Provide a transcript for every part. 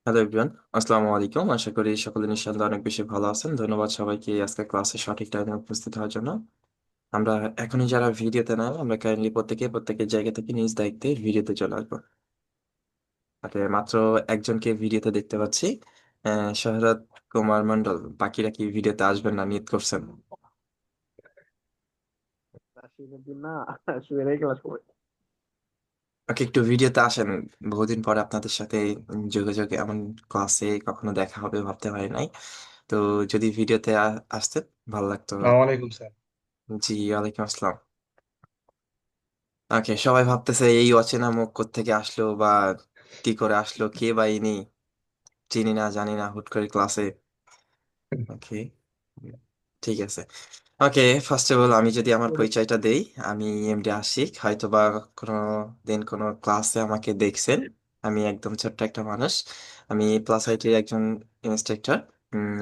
Hello everyone, আসসালামু আলাইকুম। আশা করি সকলে নিঃসন্দেহে অনেক বেশি ভালো আছেন। ধন্যবাদ সবাইকে আজকে ক্লাসে সঠিক টাইমে উপস্থিত হওয়ার জন্য। আমরা এখনই যারা ভিডিওতে না, আমরা কাইন্ডলি প্রত্যেকের জায়গা থেকে নিজ দায়িত্বে ভিডিওতে চলে আসবো। মাত্র একজনকে ভিডিওতে দেখতে পাচ্ছি, শহরত কুমার মন্ডল। বাকিরা কি ভিডিওতে আসবেন না নিয়ত করছেন? রাশিদের দিন না শুয়ে রেখে ক্লাস করে। ওকে, একটু ভিডিওতে আসেন। বহুদিন পরে আপনাদের সাথে যোগাযোগে এমন ক্লাসে কখনো দেখা হবে ভাবতে পারি নাই। তো যদি ভিডিওতে আসতেন ভালো লাগতো। সালাম আলাইকুম স্যার। জি, ওয়ালাইকুম আসসালাম। ওকে, সবাই ভাবতেছে এই অচেনা মুখ কোত্থেকে আসলো, বা কি করে আসলো, কে বা ইনি, চিনি না জানি না, হুট করে ক্লাসে। ওকে, ঠিক আছে। ওকে, ফার্স্ট অফ অল আমি যদি আমার পরিচয়টা দেই, আমি এমডি আশিক। হয়তো বা কোনো দিন কোনো ক্লাসে আমাকে দেখছেন। আমি একদম ছোট্ট একটা মানুষ। আমি প্লাস আইটির একজন ইনস্ট্রাক্টর।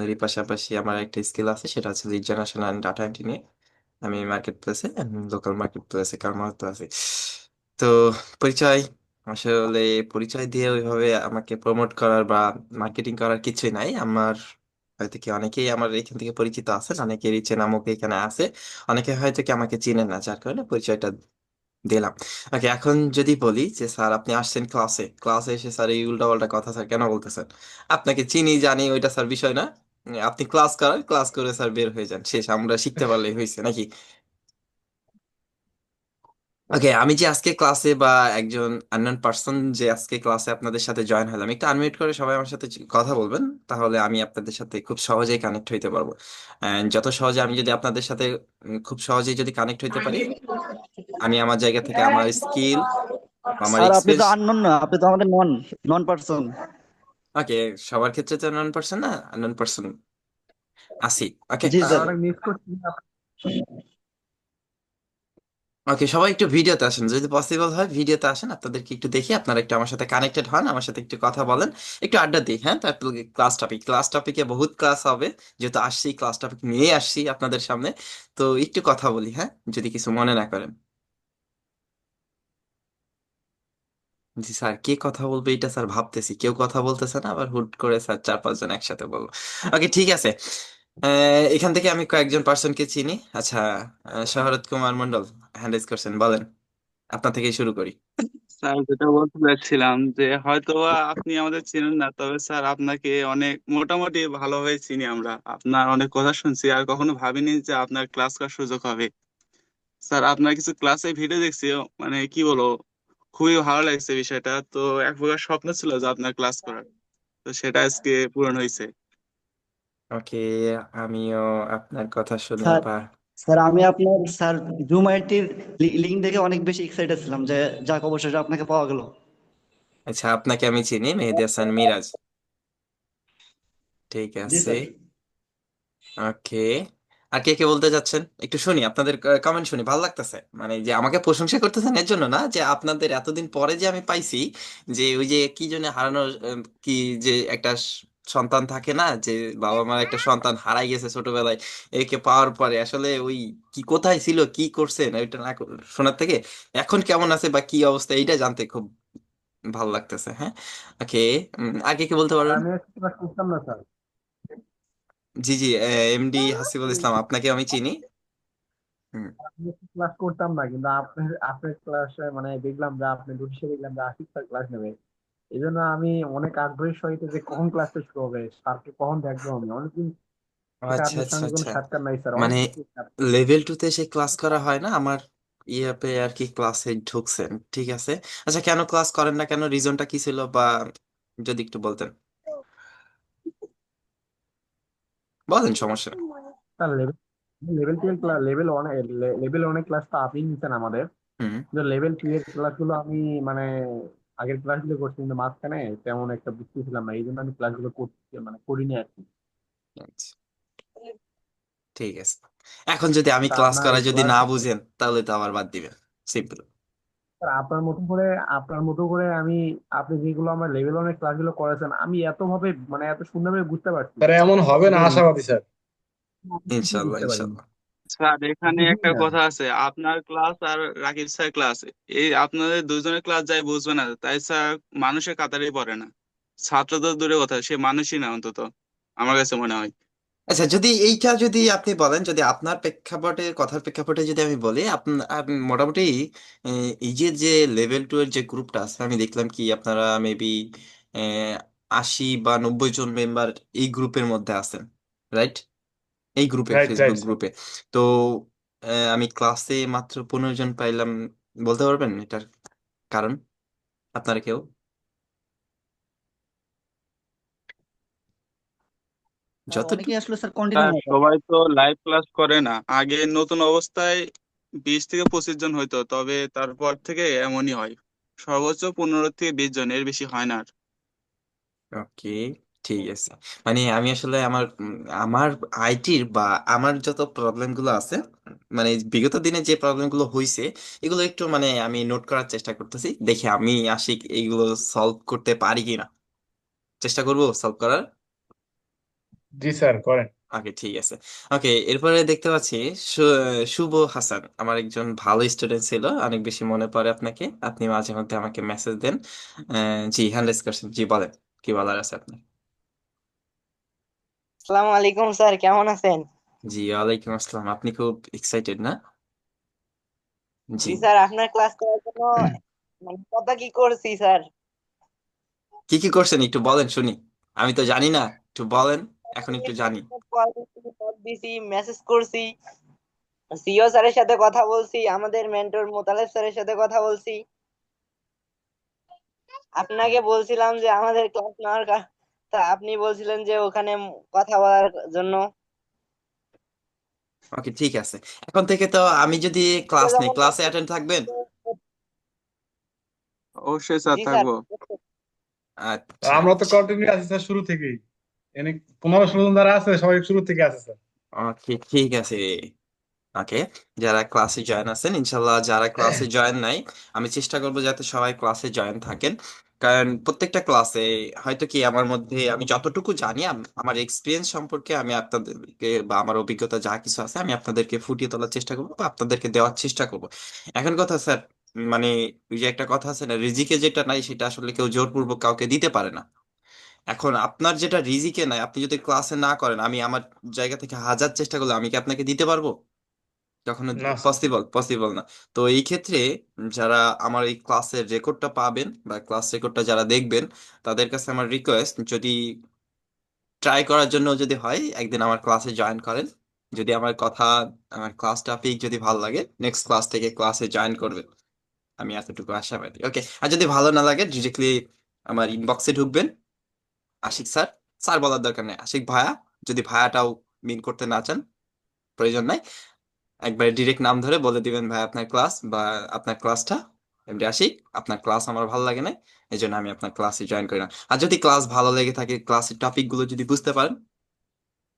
এরই পাশাপাশি আমার একটা স্কিল আছে, সেটা হচ্ছে lead generation and data entry নিয়ে। আমি মার্কেট প্লেসে, লোকাল মার্কেট প্লেসে কর্মরত আছি। তো পরিচয়, আসলে পরিচয় দিয়ে ওইভাবে আমাকে প্রমোট করার বা মার্কেটিং করার কিছুই নাই আমার। হয়তো কি অনেকেই আমার এখান থেকে পরিচিত আছেন, অনেকেরই চেনা মুখ এখানে আছে। অনেকে হয়তো কি আমাকে চিনেন না, যার কারণে পরিচয়টা দিলাম। ওকে, এখন যদি বলি যে স্যার আপনি আসছেন ক্লাসে, ক্লাসে এসে স্যার এই উল্টাপাল্টা কথা স্যার কেন বলতেছেন? আপনাকে চিনি জানি, ওইটা স্যার বিষয় না। আপনি ক্লাস করেন, ক্লাস করে স্যার বের হয়ে যান, শেষ। আমরা শিখতে পারলেই হয়েছে নাকি? ওকে, আমি যে আজকে ক্লাসে বা একজন আননোন পার্সন যে আজকে ক্লাসে আপনাদের সাথে জয়েন হলাম, একটু আনমিউট করে সবাই আমার সাথে কথা বলবেন, তাহলে আমি আপনাদের সাথে খুব সহজেই কানেক্ট হইতে পারবো। And যত সহজে আমি যদি আপনাদের সাথে খুব সহজেই যদি কানেক্ট হইতে পারি, আমি আমার জায়গা থেকে আমার স্কিল বা আমার স্যার আপনি তো এক্সপিরিয়েন্স। আননোন না, আপনি তো আমাদের নন নন পার্সন। ওকে, সবার ক্ষেত্রে তো নন পার্সন না, আননোন পার্সন আছি। ওকে, জি স্যার স্যার। অনেক মিস করছি। ওকে, সবাই একটু ভিডিওতে আসেন, যদি পসিবল হয় ভিডিওতে আসেন। আপনাদেরকে একটু দেখি, আপনারা একটু আমার সাথে কানেক্টেড হন, আমার সাথে একটু কথা বলেন, একটু আড্ডা দিই। হ্যাঁ, তারপর ক্লাস টপিকে বহুত ক্লাস হবে, যেহেতু আসছি ক্লাস টপিক নিয়ে আসছি আপনাদের সামনে। তো একটু কথা বলি, হ্যাঁ, যদি কিছু মনে না করেন। জি স্যার, কে কথা বলবে এটা স্যার ভাবতেছি, কেউ কথা বলতেছে না, আবার হুট করে স্যার চার পাঁচজন একসাথে বলবো। ওকে, ঠিক আছে। এখান থেকে আমি কয়েকজন পার্সনকে চিনি। আচ্ছা, শহরত কুমার মন্ডল হ্যান্ড রেজ করছেন, বলেন। আপনার থেকেই শুরু করি। স্যার, যেটা বলতে চাচ্ছিলাম যে হয়তোবা আপনি আমাদের চিনেন না, তবে স্যার আপনাকে অনেক মোটামুটি ভালোভাবে চিনি আমরা। আপনার অনেক কথা শুনছি, আর কখনো ভাবিনি যে আপনার ক্লাস করার সুযোগ হবে। স্যার, আপনার কিছু ক্লাসে ভিডিও দেখছি, মানে কি বলবো, খুবই ভালো লাগছে বিষয়টা। তো এক প্রকার স্বপ্ন ছিল যে আপনার ক্লাস করার, তো সেটা আজকে পূরণ হয়েছে। ওকে, আমিও আপনার কথা শুনে স্যার, বা স্যার আমি আপনার স্যার জুম আইটির লিঙ্ক দেখে অনেক বেশি এক্সাইটেড ছিলাম যে যাক অবশেষে আপনাকে পাওয়া গেল। আচ্ছা, আপনাকে আমি চিনি, মেহেদী হাসান মিরাজ। ঠিক জি আছে। স্যার। ওকে, আর কে কে বলতে যাচ্ছেন একটু শুনি, আপনাদের কমেন্ট শুনি, ভালো লাগতেছে। মানে যে আমাকে প্রশংসা করতেছেন এর জন্য না, যে আপনাদের এতদিন পরে যে আমি পাইছি, যে ওই যে কি জন্য হারানোর কি, যে একটা সন্তান থাকে না, যে বাবা মার একটা সন্তান হারাই গেছে ছোটবেলায়, একে পাওয়ার পরে আসলে ওই কি কোথায় ছিল, কি করছে না, ওইটা না শোনার থেকে এখন কেমন আছে বা কি অবস্থা, এইটা জানতে খুব ভালো লাগতেছে। হ্যাঁ, ওকে, আগে কি বলতে পারবেন? আমি আজকে ক্লাস করতাম না স্যার। জি জি, এমডি হাসিবুল ইসলাম, আপনাকে আমি চিনি। হুম। আমি আজকে ক্লাস করতাম না, কিন্তু আপনার আপনার ক্লাসে মানে দেখলাম যে আপনি নোটিশে দেখলাম যে আশিক স্যার ক্লাস নেবে। এই জন্য আমি অনেক আগ্রহের সহিত যে কখন ক্লাসটা শুরু হবে, স্যারকে কখন দেখবো। আমি অনেকদিন থেকে আচ্ছা আপনার আচ্ছা সঙ্গে কোনো আচ্ছা, সাক্ষাৎ নাই স্যার, অনেক মানে কিছু আপনার। লেভেল 2-তে সে ক্লাস করা হয় না আমার, ইয়াতে আর কি ক্লাসে ঢুকছেন, ঠিক আছে। আচ্ছা, কেন ক্লাস করেন না, কেন, রিজনটা কি ছিল, বা যদি একটু বলতেন, বলেন, সমস্যা নেই। Sir level level twelve class, level 1 class তো আপনি নিচ্ছেন আমাদের। হুম। কিন্তু লেভেল 2 এর ক্লাসগুলো আমি মানে আগের ক্লাসগুলো করছি, কিন্তু মাঝখানে তেমন একটা বুঝতেছিলাম না, এই জন্য আমি ক্লাসগুলো করছি মানে করিনি আর কি। আচ্ছা, ঠিক আছে। এখন যদি আমি তা ক্লাস আপনার করায় যদি ক্লাস, না বুঝেন, তাহলে তো আবার বাদ দিবেন, সিম্পল। আপনার মতো করে আমি, আপনি যেগুলো আমার লেভেল 1 এর ক্লাসগুলো করেছেন, আমি এত ভাবে মানে এত সুন্দরভাবে বুঝতে পারছি স্যার এমন হবে না যে আশাবাদী স্যার। কিছুই ইনশাল্লাহ বুঝতে পারিনি, ইনশাল্লাহ। স্যার, এখানে কিছুই একটা না। কথা আছে, আপনার ক্লাস আর রাকিব স্যার ক্লাস, এই আপনাদের দুজনের ক্লাস যাই বুঝবে না, তাই স্যার মানুষের কাতারেই পড়ে না। ছাত্র তো দূরে কথা, সে মানুষই না অন্তত, আমার কাছে মনে হয়। আচ্ছা, যদি এইটা যদি আপনি বলেন, যদি আপনার প্রেক্ষাপটে, কথার প্রেক্ষাপটে যদি আমি বলি, আপনি মোটামুটি এই যে যে লেভেল টু এর যে গ্রুপটা আছে, আমি দেখলাম কি আপনারা মেবি 80 বা 90 জন মেম্বার এই গ্রুপের মধ্যে আছেন, রাইট? এই গ্রুপে, রাইট ফেসবুক রাইট স্যার। গ্রুপে। তো আমি ক্লাসে মাত্র 15 জন পাইলাম, বলতে পারবেন এটার কারণ? আপনারা কেউ? স্যার যতটুকু অনেকেই আসলে স্যার কন্টিনিউ না করে। সবাই তো লাইভ ক্লাস করে না। আগে নতুন অবস্থায় 20 থেকে 25 জন হইতো, তবে তারপর থেকে এমনই হয়, সর্বোচ্চ 15 থেকে 20 জন, এর বেশি হয় না আর। ওকে, ঠিক আছে। মানে আমি আসলে আমার আইটির বা আমার যত প্রবলেম গুলো আছে, মানে বিগত দিনে যে প্রবলেম গুলো হয়েছে, এগুলো একটু মানে আমি নোট করার চেষ্টা করতেছি, দেখি আমি আশিক এইগুলো সলভ করতে পারি কিনা। চেষ্টা করব সলভ করার। জি স্যার করেন। ওকে, ঠিক আছে। ওকে, এরপরে দেখতে পাচ্ছি শুভ হাসান আমার একজন ভালো স্টুডেন্ট ছিল, অনেক বেশি মনে পড়ে আপনাকে, আপনি মাঝে মধ্যে আমাকে মেসেজ দেন। জি, হ্যান্ড রেজ করছেন, জি বলেন, কি বলার আছে আপনার? আসসালামু আলাইকুম স্যার, কেমন আছেন? জি, ওয়ালাইকুম আসসালাম। আপনি খুব এক্সাইটেড না? জি। জি স্যার, আপনার ক্লাস করার জন্য মানে কত কি করছি স্যার। কি কি করছেন একটু বলেন শুনি, আমি তো জানি না, একটু বলেন, এখন একটু জানি। কল দিছি, মেসেজ করছি, সিও স্যারের সাথে কথা বলছি, আমাদের মেন্টর মোতালেব স্যারের সাথে কথা বলছি। আপনাকে বলছিলাম যে আমাদের ক্লাস নেওয়ার তা আপনি বলছিলেন যে ওখানে কথা বলার জন্য। ওকে, ঠিক আছে। এখন থেকে তো আমি যদি ক্লাস নেই, যেমন ক্লাসে অ্যাটেন্ড থাকবেন? অবশ্যই স্যার, জি স্যার। থাকবো। আচ্ছা, আমরা তো কন্টিনিউ আছি স্যার শুরু থেকেই, এনে 15-16 জন যারা আছে সবাই শুরু থেকে আছে স্যার। ওকে, ঠিক আছে। ওকে, যারা ক্লাসে জয়েন আছেন, ইনশাল্লাহ যারা ক্লাসে জয়েন নাই, আমি চেষ্টা করবো যাতে সবাই ক্লাসে জয়েন থাকেন। কারণ প্রত্যেকটা ক্লাসে হয়তো কি আমার মধ্যে আমি যতটুকু জানি, আমার এক্সপিরিয়েন্স সম্পর্কে আমি আপনাদেরকে, বা আমার অভিজ্ঞতা যা কিছু আছে, আমি আপনাদেরকে ফুটিয়ে তোলার চেষ্টা করবো বা আপনাদেরকে দেওয়ার চেষ্টা করবো। এখন কথা স্যার, মানে ওই যে একটা কথা আছে না, রিজিকে যেটা নাই সেটা আসলে কেউ জোরপূর্বক কাউকে দিতে পারে না। এখন আপনার যেটা রিজিকে নাই, আপনি যদি ক্লাসে না করেন, আমি আমার জায়গা থেকে হাজার চেষ্টা করলে আমি কি আপনাকে দিতে পারবো? কখনো না স্যার। পসিবল পসিবল না। তো এই ক্ষেত্রে যারা আমার এই ক্লাসের রেকর্ডটা পাবেন বা ক্লাস রেকর্ডটা যারা দেখবেন, তাদের কাছে আমার রিকোয়েস্ট, যদি ট্রাই করার জন্য যদি হয়, একদিন আমার ক্লাসে জয়েন করেন। যদি আমার কথা, আমার ক্লাস টপিক যদি ভালো লাগে, নেক্সট ক্লাস থেকে ক্লাসে জয়েন করবেন, আমি এতটুকু আশাবাদী। ওকে, আর যদি ভালো না লাগে, ডিরেক্টলি আমার ইনবক্সে ঢুকবেন, আশিক স্যার, স্যার বলার দরকার নেই, আশিক ভাইয়া, যদি ভাইয়াটাও মিন করতে না চান, প্রয়োজন নাই, একবার ডিরেক্ট নাম ধরে বলে দিবেন ভাই আপনার ক্লাস, বা আপনার ক্লাসটা, এমডি আশিক, আপনার ক্লাস আমার ভালো লাগে না, এই জন্য আমি আপনার ক্লাসে জয়েন করি না। আর যদি ক্লাস ভালো লেগে থাকে, ক্লাসের টপিক গুলো যদি বুঝতে পারেন,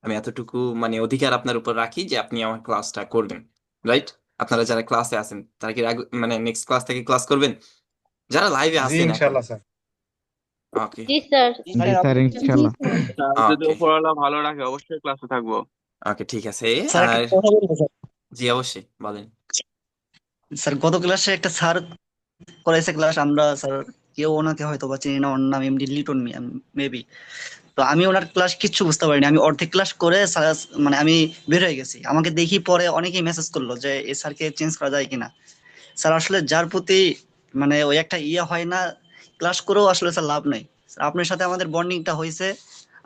আমি এতটুকু মানে অধিকার আপনার উপর রাখি যে আপনি আমার ক্লাসটা করবেন, রাইট? আপনারা যারা ক্লাসে আছেন, তারা কি মানে নেক্সট ক্লাস থেকে ক্লাস করবেন, যারা লাইভে জি আছেন এখন? ইনশাল্লাহ স্যার। ওকে, জি স্যার। জি জি স্যার, স্যার অবশ্যই। ইনশাল্লাহ। স্যার যদি ওকে, উপরওয়ালা ভালো রাখে অবশ্যই ক্লাসে থাকবো। ওকে, ঠিক আছে। স্যার একটা আর কথা বলবো স্যার। জি, অবশ্যই বলেন। স্যার গত ক্লাসে একটা স্যার করাইছে ক্লাস, আমরা স্যার কেউ ওনাকে হয়তো বা চিনি না, ওর নাম এমডি লিটন মেবি। তো আমি ওনার ক্লাস কিচ্ছু বুঝতে পারিনি, আমি অর্ধেক ক্লাস করে স্যার মানে আমি বের হয়ে গেছি। আমাকে দেখি পরে অনেকেই মেসেজ করলো যে এই স্যারকে চেঞ্জ করা যায় কিনা। স্যার আসলে যার প্রতি মানে ওই একটা ইয়ে হয় না, ক্লাস করেও আসলে স্যার লাভ নাই। স্যার আপনার সাথে আমাদের বন্ডিংটা হয়েছে,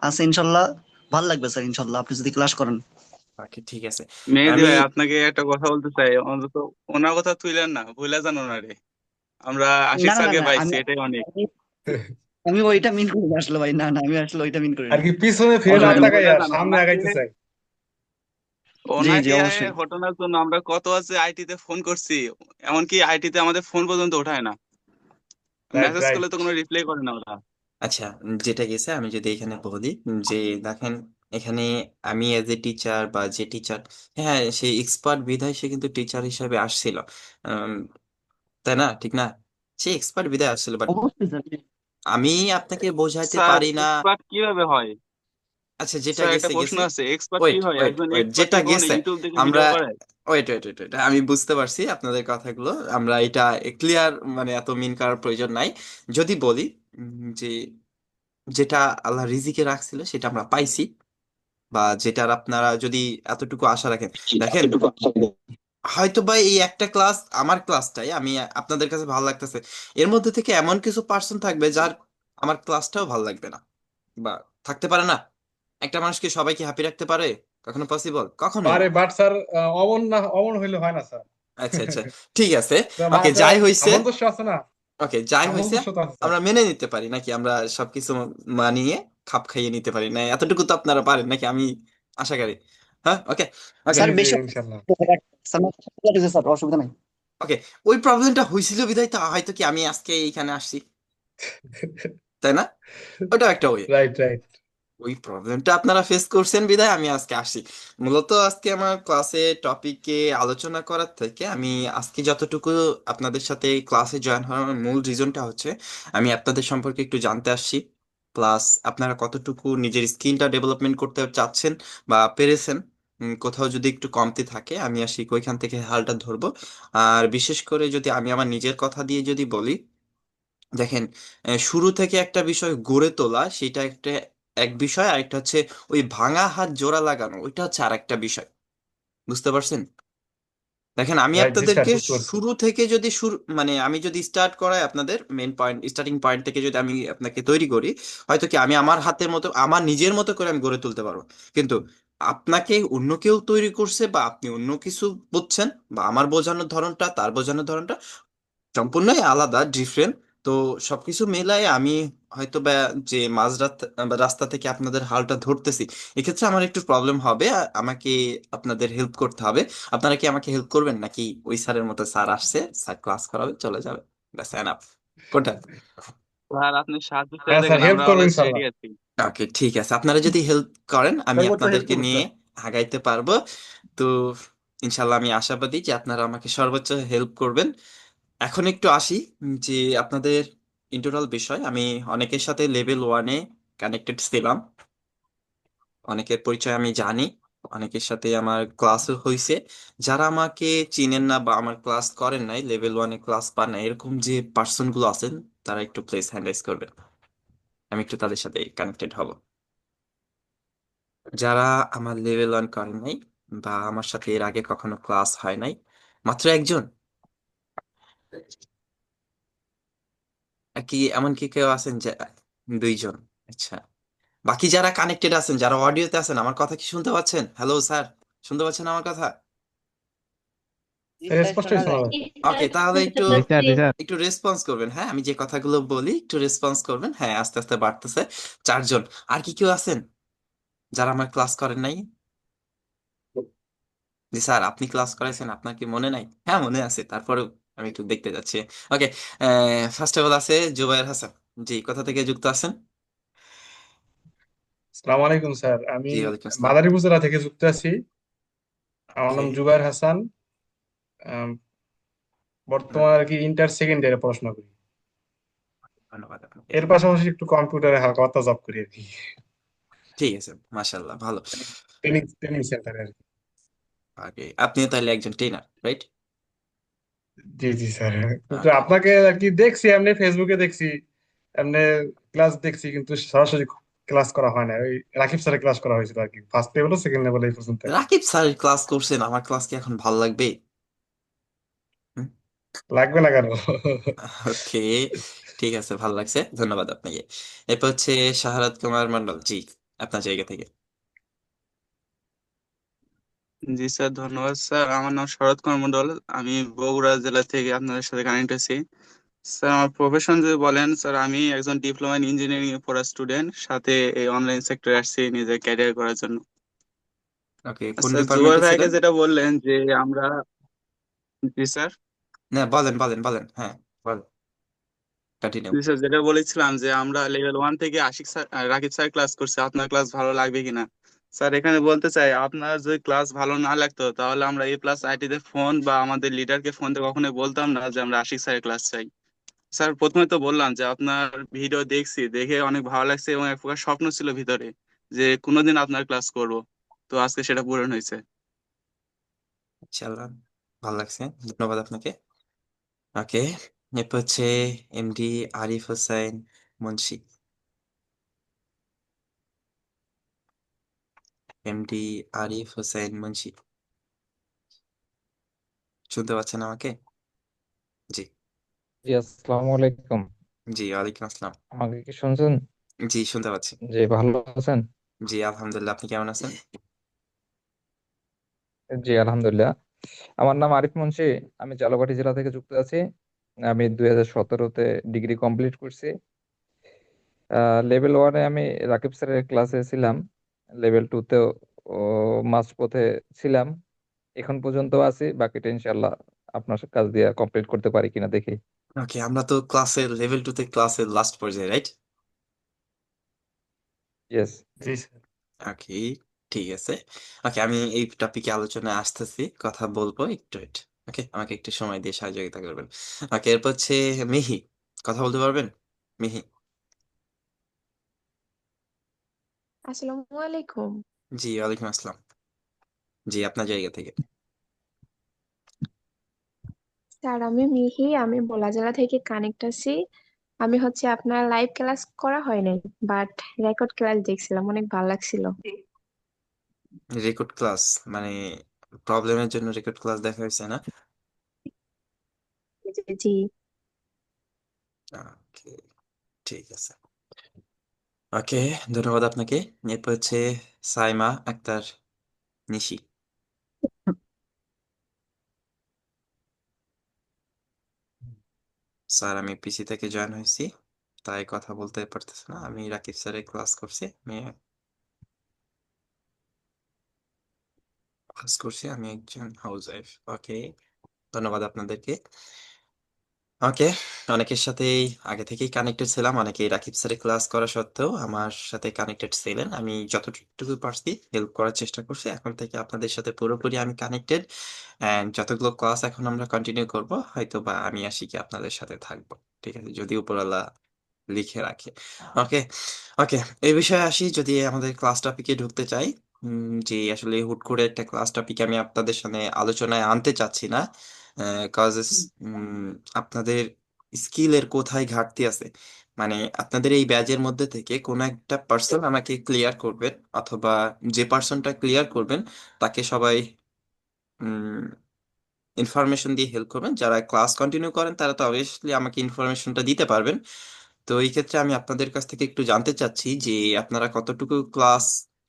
আছে ইনশাল্লাহ, ভাল লাগবে স্যার ইনশাল্লাহ আপনি যদি ক্লাস করেন। ওকে, ঠিক আছে। মেহেদি আমি ভাই, আপনাকে একটা কথা বলতে চাই, অন্তত ওনার কথা তুইলেন না, ভুলে যান ওনারে। আমরা আশিক না না না স্যারকে না, পাইছি, আমি এটাই অনেক। আমি আমি ওইটা মিন করি না আসলে ভাই, না না, আমি আসলে ওইটা মিন করি আর না। কি পিছনে ফিরে না ওনারে আমি ভুলে তাকাইয়া যান সামনে ওনাকে। আগাইতে চাই। জি জি ওনাকে অবশ্যই। ঘটনার জন্য আমরা কত আছে আইটি তে ফোন করছি, এমনকি আইটি তে আমাদের ফোন পর্যন্ত ওঠায় না, রাইট মেসেজ রাইট। করলে তো কোনো রিপ্লাই করে না ওরা। আচ্ছা, যেটা গেছে আমি যদি এখানে বলি, যে দেখেন, এখানে আমি এজ এ টিচার বা যে টিচার, হ্যাঁ সে এক্সপার্ট বিধায় সে কিন্তু টিচার হিসেবে আসছিল, আম, তাই না, ঠিক না? সে এক্সপার্ট বিধায় আসছিল, বাট অবশ্যই স্যার। আমি আপনাকে বোঝাইতে স্যার, পারি না। এক্সপার্ট কিভাবে হয়? আচ্ছা, যেটা স্যার, একটা গেছে প্রশ্ন গেছে। আছে, এক্সপার্ট কি ওয়েট হয়? ওয়েট একজন ওয়েট, এক্সপার্ট যেটা কি কখনো গেছে, ইউটিউব দেখে আমরা, ভিডিও করে? ওয়েট ওয়েট ওয়েট ওয়েট, আমি বুঝতে পারছি আপনাদের কথাগুলো, আমরা এটা ক্লিয়ার, মানে এত মিন করার প্রয়োজন নাই। যদি বলি যে যেটা আল্লাহ রিজিকে রাখছিল সেটা আমরা পাইছি, বা যেটার আপনারা যদি এতটুকু আশা রাখেন। দেখেন, হয়তো বা এই একটা ক্লাস, আমার ক্লাসটাই আমি আপনাদের কাছে ভালো লাগতেছে, এর মধ্যে থেকে এমন কিছু পার্সন থাকবে যার আমার ক্লাসটাও ভালো লাগবে না, বা থাকতে পারে না। একটা মানুষকে সবাইকে হ্যাপি রাখতে পারে কখনো? পসিবল কখনোই পারে, না। বাট স্যার অমন না, অমন হইলে হয় না স্যার। আচ্ছা আচ্ছা, ঠিক আছে। ওকে, মাঝে যাই হইছে, সামঞ্জস্য আছে না, ওকে যাই হইছে, সামঞ্জস্য তো আছে স্যার। আমরা মেনে নিতে পারি নাকি? আমরা সবকিছু মানিয়ে খাপ খাইয়ে নিতে পারি না? এতটুকু তো আপনারা পারেন নাকি, আমি আশা করি। হ্যাঁ, ওকে ওকে জি স্যার জি বেশি ইনশাল্লাহ। স্যার অসুবিধা নাই। ওকে। ওই প্রবলেমটা হয়েছিল বিধায় তো হয়তো কি আমি আজকে এইখানে আসছি, তাই না? ওটাও একটা ওয়ে। Right right. ওই প্রবলেমটা আপনারা ফেস করছেন বিধায় আমি আজকে আসছি। মূলত আজকে আমার ক্লাসে টপিকে আলোচনা করার থেকে আমি আজকে যতটুকু আপনাদের সাথে ক্লাসে জয়েন হওয়ার মূল রিজনটা হচ্ছে আমি আপনাদের সম্পর্কে একটু জানতে আসছি, প্লাস আপনারা কতটুকু নিজের স্কিলটা ডেভেলপমেন্ট করতে চাচ্ছেন বা পেরেছেন। কোথাও যদি একটু কমতি থাকে আমি আসি ওইখান থেকে হালটা ধরবো। আর বিশেষ করে যদি আমি আমার নিজের কথা দিয়ে যদি বলি, দেখেন, শুরু থেকে একটা বিষয় গড়ে তোলা সেটা একটা এক বিষয়, আর একটা হচ্ছে ওই ভাঙা হাত জোড়া লাগানো, ওইটা হচ্ছে আর একটা বিষয়। বুঝতে পারছেন? দেখেন, আমি রাইট জি স্যার, আপনাদেরকে বুঝতে পারছি। শুরু থেকে যদি শুরু মানে আমি যদি স্টার্ট করাই, আপনাদের মেন পয়েন্ট স্টার্টিং পয়েন্ট থেকে যদি আমি আপনাকে তৈরি করি, হয়তো কি আমি আমার হাতের মতো আমার নিজের মতো করে আমি গড়ে তুলতে পারবো। কিন্তু আপনাকে অন্য কেউ তৈরি করছে, বা আপনি অন্য কিছু বুঝছেন, বা আমার বোঝানোর ধরনটা তার বোঝানোর ধরনটা সম্পূর্ণই আলাদা, ডিফারেন্ট। তো সবকিছু মেলায় আমি হয়তো বা যে মাঝ রাস্তা থেকে আপনাদের হালটা ধরতেছি, এক্ষেত্রে আমার একটু প্রবলেম হবে, আমাকে আপনাদের হেল্প করতে হবে। আপনারা কি আমাকে হেল্প করবেন, নাকি ওই স্যারের মতো স্যার আসছে, স্যার ক্লাস করাবে, চলে যাবে, ব্যাস এনাফ? কোনটা? স্যার আপনি সাহায্য করে হ্যাঁ স্যার, দেখেন, হেল্প আমরা করবো অলওয়েজ রেডি ইনশাল্লাহ। আছি। ওকে, ঠিক আছে, আপনারা যদি হেল্প করেন আমি সর্বোচ্চ হেল্প আপনাদেরকে করবো নিয়ে স্যার। আগাইতে পারবো। তো ইনশাল্লাহ আমি আশাবাদী যে আপনারা আমাকে সর্বোচ্চ হেল্প করবেন। এখন একটু আসি যে আপনাদের ইন্টারনাল বিষয়। আমি অনেকের সাথে লেভেল 1-এ কানেক্টেড ছিলাম, অনেকের পরিচয় আমি জানি, অনেকের সাথে আমার ক্লাসও হয়েছে। যারা আমাকে চিনেন না বা আমার ক্লাস করেন নাই, লেভেল 1-এ ক্লাস পান না, এরকম যে পার্সন গুলো আছেন, তারা একটু প্লিজ হ্যান্ড রাইজ করবেন, আমি একটু তাদের সাথে কানেক্টেড হব। যারা আমার লেভেল 1 করেন নাই, বা আমার সাথে এর আগে কখনো ক্লাস হয় নাই, মাত্র একজন, কি এমন কি কেউ আছেন যে? দুইজন। আচ্ছা, বাকি যারা কানেক্টেড আছেন, যারা অডিওতে আছেন, আমার কথা কি শুনতে পাচ্ছেন? হ্যালো স্যার, শুনতে পাচ্ছেন আমার কথা? জি স্যার স্যার, স্পষ্টই শোনা শোনা যায়। যাচ্ছে। ওকে, তাহলে একটু জি স্যার, জি স্যার। একটু রেসপন্স করবেন। হ্যাঁ, আমি যে কথাগুলো বলি একটু রেসপন্স করবেন। হ্যাঁ, আস্তে আস্তে বাড়তেছে। 4 জন। আর কি কেউ আছেন যারা আমার ক্লাস করেন নাই? জি স্যার, আপনি ক্লাস করাইছেন, আপনার কি মনে নাই? হ্যাঁ, মনে আছে, তারপরেও আমি একটু দেখতে যাচ্ছি। ওকে, ফার্স্ট অফ অল আছে জুবায়ের হাসান। জি, কোথা থেকে যুক্ত আছেন? আসসালামু আলাইকুম স্যার, আমি জি, ওয়ালাইকুম আসসালাম। মাদারীপুর জেলা থেকে যুক্ত আছি। আমার ওকে, নাম জুবায়ের হাসান। আম, বর্তমানে আর কি ইন্টার সেকেন্ড ইয়ারে পড়াশোনা করি। ধন্যবাদ আপনাকে। এর পাশাপাশি একটু কম্পিউটারে হালকা পাতলা জব করি আর কি। ঠিক আছে, মাশাআল্লাহ, ভালো। ট্রেনিং ট্রেনিং সেন্টারে আর কি। ওকে, আপনিও তাহলে একজন ট্রেনার, রাইট? জি জি স্যার, কিন্তু ওকে, আপনাকে আর কি দেখছি, এমনি ফেসবুকে দেখছি, এমনি ক্লাস দেখছি, কিন্তু সরাসরি ক্লাস করা হয় না। ওই রাকিব স্যারের ক্লাস করা হয়েছিল আর কি, ফার্স্ট লেভেল সেকেন্ড লেভেল এই পর্যন্ত আর কি। রাকিব স্যার ক্লাস করছেন, আমার ক্লাস কি এখন ভাল লাগবে? লাগবে না কেন? ওকে, ঠিক আছে, ভালো লাগছে, ধন্যবাদ আপনাকে। এরপর হচ্ছে শাহাদাত কুমার মন্ডল। জি, আপনার জায়গা থেকে। জি স্যার, ধন্যবাদ স্যার। আমার নাম শরৎ কুমার মন্ডল। আমি বগুড়া জেলা থেকে আপনাদের সাথে কানেক্ট আছি। স্যার আমার প্রফেশন যদি বলেন, স্যার আমি একজন ডিপ্লোমা ইন ইঞ্জিনিয়ারিং এ পড়া স্টুডেন্ট, সাথে এই অনলাইন সেক্টরে আসছি নিজের ক্যারিয়ার করার জন্য। ওকে, কোন আচ্ছা, জুবাই ডিপার্টমেন্টে ভাইকে ছিলেন? যেটা বললেন যে আমরা, জি স্যার, না, বলেন বলেন বলেন, হ্যাঁ, বলেন, কন্টিনিউ। জি স্যার, যেটা বলেছিলাম যে আমরা লেভেল 1 থেকে Ashik sir Rakib sir class করছি, আপনার ক্লাস ভালো লাগবে কিনা। স্যার এখানে বলতে চাই, আপনার যদি ক্লাস ভালো না লাগতো তাহলে আমরা A+IT তে ফোন বা আমাদের লিডারকে ফোন দিয়ে কখনোই বলতাম না যে আমরা আশিক স্যারের ক্লাস চাই। স্যার প্রথমে তো বললাম যে আপনার ভিডিও দেখছি, দেখে অনেক ভালো লাগছে এবং এক প্রকার স্বপ্ন ছিল ভিতরে যে কোনোদিন আপনার ক্লাস করব। তো আজকে সেটা পূরণ হয়েছে। ইনশাআল্লাহ, ভালো লাগছে, ধন্যবাদ আপনাকে। ওকে, এরপর হচ্ছে এমডি আরিফ হোসাইন মুন্সি। এমডি আরিফ হোসেন মুন্সি। শুনতে পাচ্ছেন আমাকে? জি। জি, আসসালামু আলাইকুম। জি, ওয়ালাইকুম আসসালাম। আমাকে কি শুনছেন? জি, শুনতে পাচ্ছি। জি, ভালো আছেন? জি, আলহামদুলিল্লাহ। আপনি কেমন আছেন? জি, আলহামদুলিল্লাহ। আমার নাম আরিফ মুন্সি। আমি ঝালকাঠি জেলা থেকে যুক্ত আছি। আমি 2017-তে ডিগ্রি কমপ্লিট করছি। লেভেল 1-এ আমি রাকিব স্যারের ক্লাসে ছিলাম। লেভেল 2-তেও মাঝ পথে ছিলাম। এখন পর্যন্ত আছি, বাকিটা ইনশাল্লাহ আপনার কাজ দিয়ে কমপ্লিট করতে পারি কিনা দেখি। ওকে, আমরা তো ক্লাসের লেভেল 2 তে ক্লাসের লাস্ট পর্যায়ে, রাইট? ইয়েস। জি স্যার। ওকে, ঠিক আছে। ওকে, আমি এই টপিকে আলোচনায় আসতেছি, কথা বলবো একটু একটু। ওকে, আমাকে একটু সময় দিয়ে সহযোগিতা করবেন। ওকে, এরপর হচ্ছে মিহি, কথা বলতে পারবেন? মিহি। আসসালামু আলাইকুম। জি, ওয়ালাইকুম আসসালাম। জি, আপনার জায়গা থেকে। স্যার, আমি মিহি, আমি ভোলা জেলা থেকে কানেক্ট আছি। আমি হচ্ছে আপনার লাইভ ক্লাস করা হয় নাই, বাট রেকর্ড ক্লাস দেখছিলাম, অনেক ভালো লাগছিল। রেকর্ড ক্লাস মানে প্রবলেমের জন্য রেকর্ড ক্লাস দেখা হয়েছে না? জি জি। ওকে, ঠিক আছে। ওকে, ধন্যবাদ আপনাকে। এরপর হচ্ছে সাইমা আক্তার নিশি। স্যার, আমি পিসি থেকে জয়েন হয়েছি, তাই কথা বলতে পারতেছি না। আমি রাকিব স্যারের ক্লাস করছি। আমি একজন হাউস ওয়াইফ। ওকে, ধন্যবাদ আপনাদেরকে। ওকে, অনেকের সাথেই আগে থেকেই কানেক্টেড ছিলাম, অনেকেই রাকিব স্যারের ক্লাস করা সত্ত্বেও আমার সাথে কানেক্টেড ছিলেন। আমি যতটুকু পারছি হেল্প করার চেষ্টা করছি। এখন থেকে আপনাদের সাথে পুরোপুরি আমি কানেক্টেড, এন্ড যতগুলো ক্লাস এখন আমরা কন্টিনিউ করব, হয়তো বা আমি আসি কি আপনাদের সাথে থাকবো। ঠিক আছে, যদি উপরওয়ালা লিখে রাখে। ওকে। ওকে, এই বিষয়ে আসি, যদি আমাদের ক্লাস টপিকে ঢুকতে চাই। যে আসলে হুট করে একটা ক্লাস টপিক আমি আপনাদের সামনে আলোচনায় আনতে চাচ্ছি না, কজ আপনাদের স্কিলের কোথায় ঘাটতি আছে, মানে আপনাদের এই ব্যাচের মধ্যে থেকে কোনো একটা পার্সন আমাকে ক্লিয়ার করবেন, অথবা যে পার্সনটা ক্লিয়ার করবেন তাকে সবাই ইনফরমেশন দিয়ে হেল্প করবেন। যারা ক্লাস কন্টিনিউ করেন তারা তো অবভিয়াসলি আমাকে ইনফরমেশনটা দিতে পারবেন। তো এই ক্ষেত্রে আমি আপনাদের কাছ থেকে একটু জানতে চাচ্ছি যে আপনারা কতটুকু ক্লাস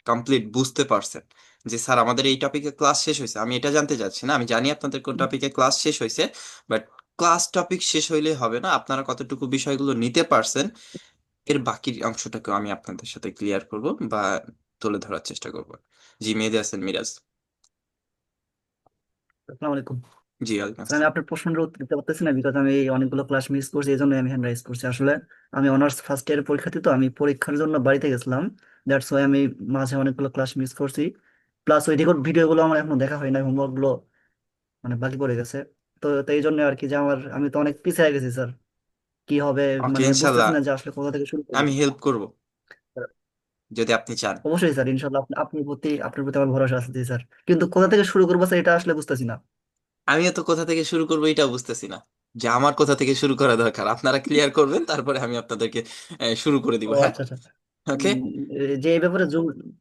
কমপ্লিট বুঝতে পারছেন। যে স্যার আমাদের এই টপিকে ক্লাস শেষ হয়েছে, আমি এটা জানতে চাচ্ছি না। আমি জানি আপনাদের কোন টপিকে ক্লাস শেষ হয়েছে, বাট ক্লাস টপিক শেষ হইলে হবে না, আপনারা কতটুকু বিষয়গুলো নিতে পারছেন এর বাকি অংশটাকেও আমি আপনাদের সাথে ক্লিয়ার করব বা তুলে ধরার চেষ্টা করব। জি, মেহেদী হাসান মিরাজ। আসসালামু আলাইকুম। জি, ওয়ালাইকুম স্যার, আমি আসসালাম। আপনার প্রশ্নের উত্তর দিতে পারতেছি না, বিকজ আমি অনেকগুলো ক্লাস মিস করছি, এই জন্য আমি হ্যান্ড রাইজ করছি। আসলে আমি অনার্স ফার্স্ট ইয়ারের পরীক্ষার্থী, তো আমি পরীক্ষার জন্য বাড়িতে গেছিলাম। দ্যাটস ওয়াই আমি মাঝে অনেকগুলো ক্লাস মিস করছি। প্লাস ওই রেকর্ড ভিডিও গুলো আমার এখনো দেখা হয় না, হোমওয়ার্ক গুলো মানে বাকি পড়ে গেছে। তো এই জন্য আর কি, যে আমি তো অনেক পিছিয়ে গেছি স্যার। কি হবে ওকে, মানে ইনশাল্লাহ বুঝতেছি না যে আসলে কোথা থেকে শুরু করবো। আমি হেল্প করব যদি আপনি চান। অবশ্যই স্যার, ইনশাল্লাহ আপনার প্রতি আমার ভরসা আছে জি স্যার। কিন্তু কোথা থেকে শুরু করবো স্যার, এটা আসলে বুঝতেছি না। আমিও তো কোথা থেকে শুরু করবো এটাও বুঝতেছি না, যে আমার কোথা থেকে শুরু করা দরকার। আপনারা ক্লিয়ার করবেন, তারপরে আমি আপনাদেরকে শুরু করে দিব। ও হ্যাঁ, আচ্ছা আচ্ছা। ওকে। যে এই ব্যাপারে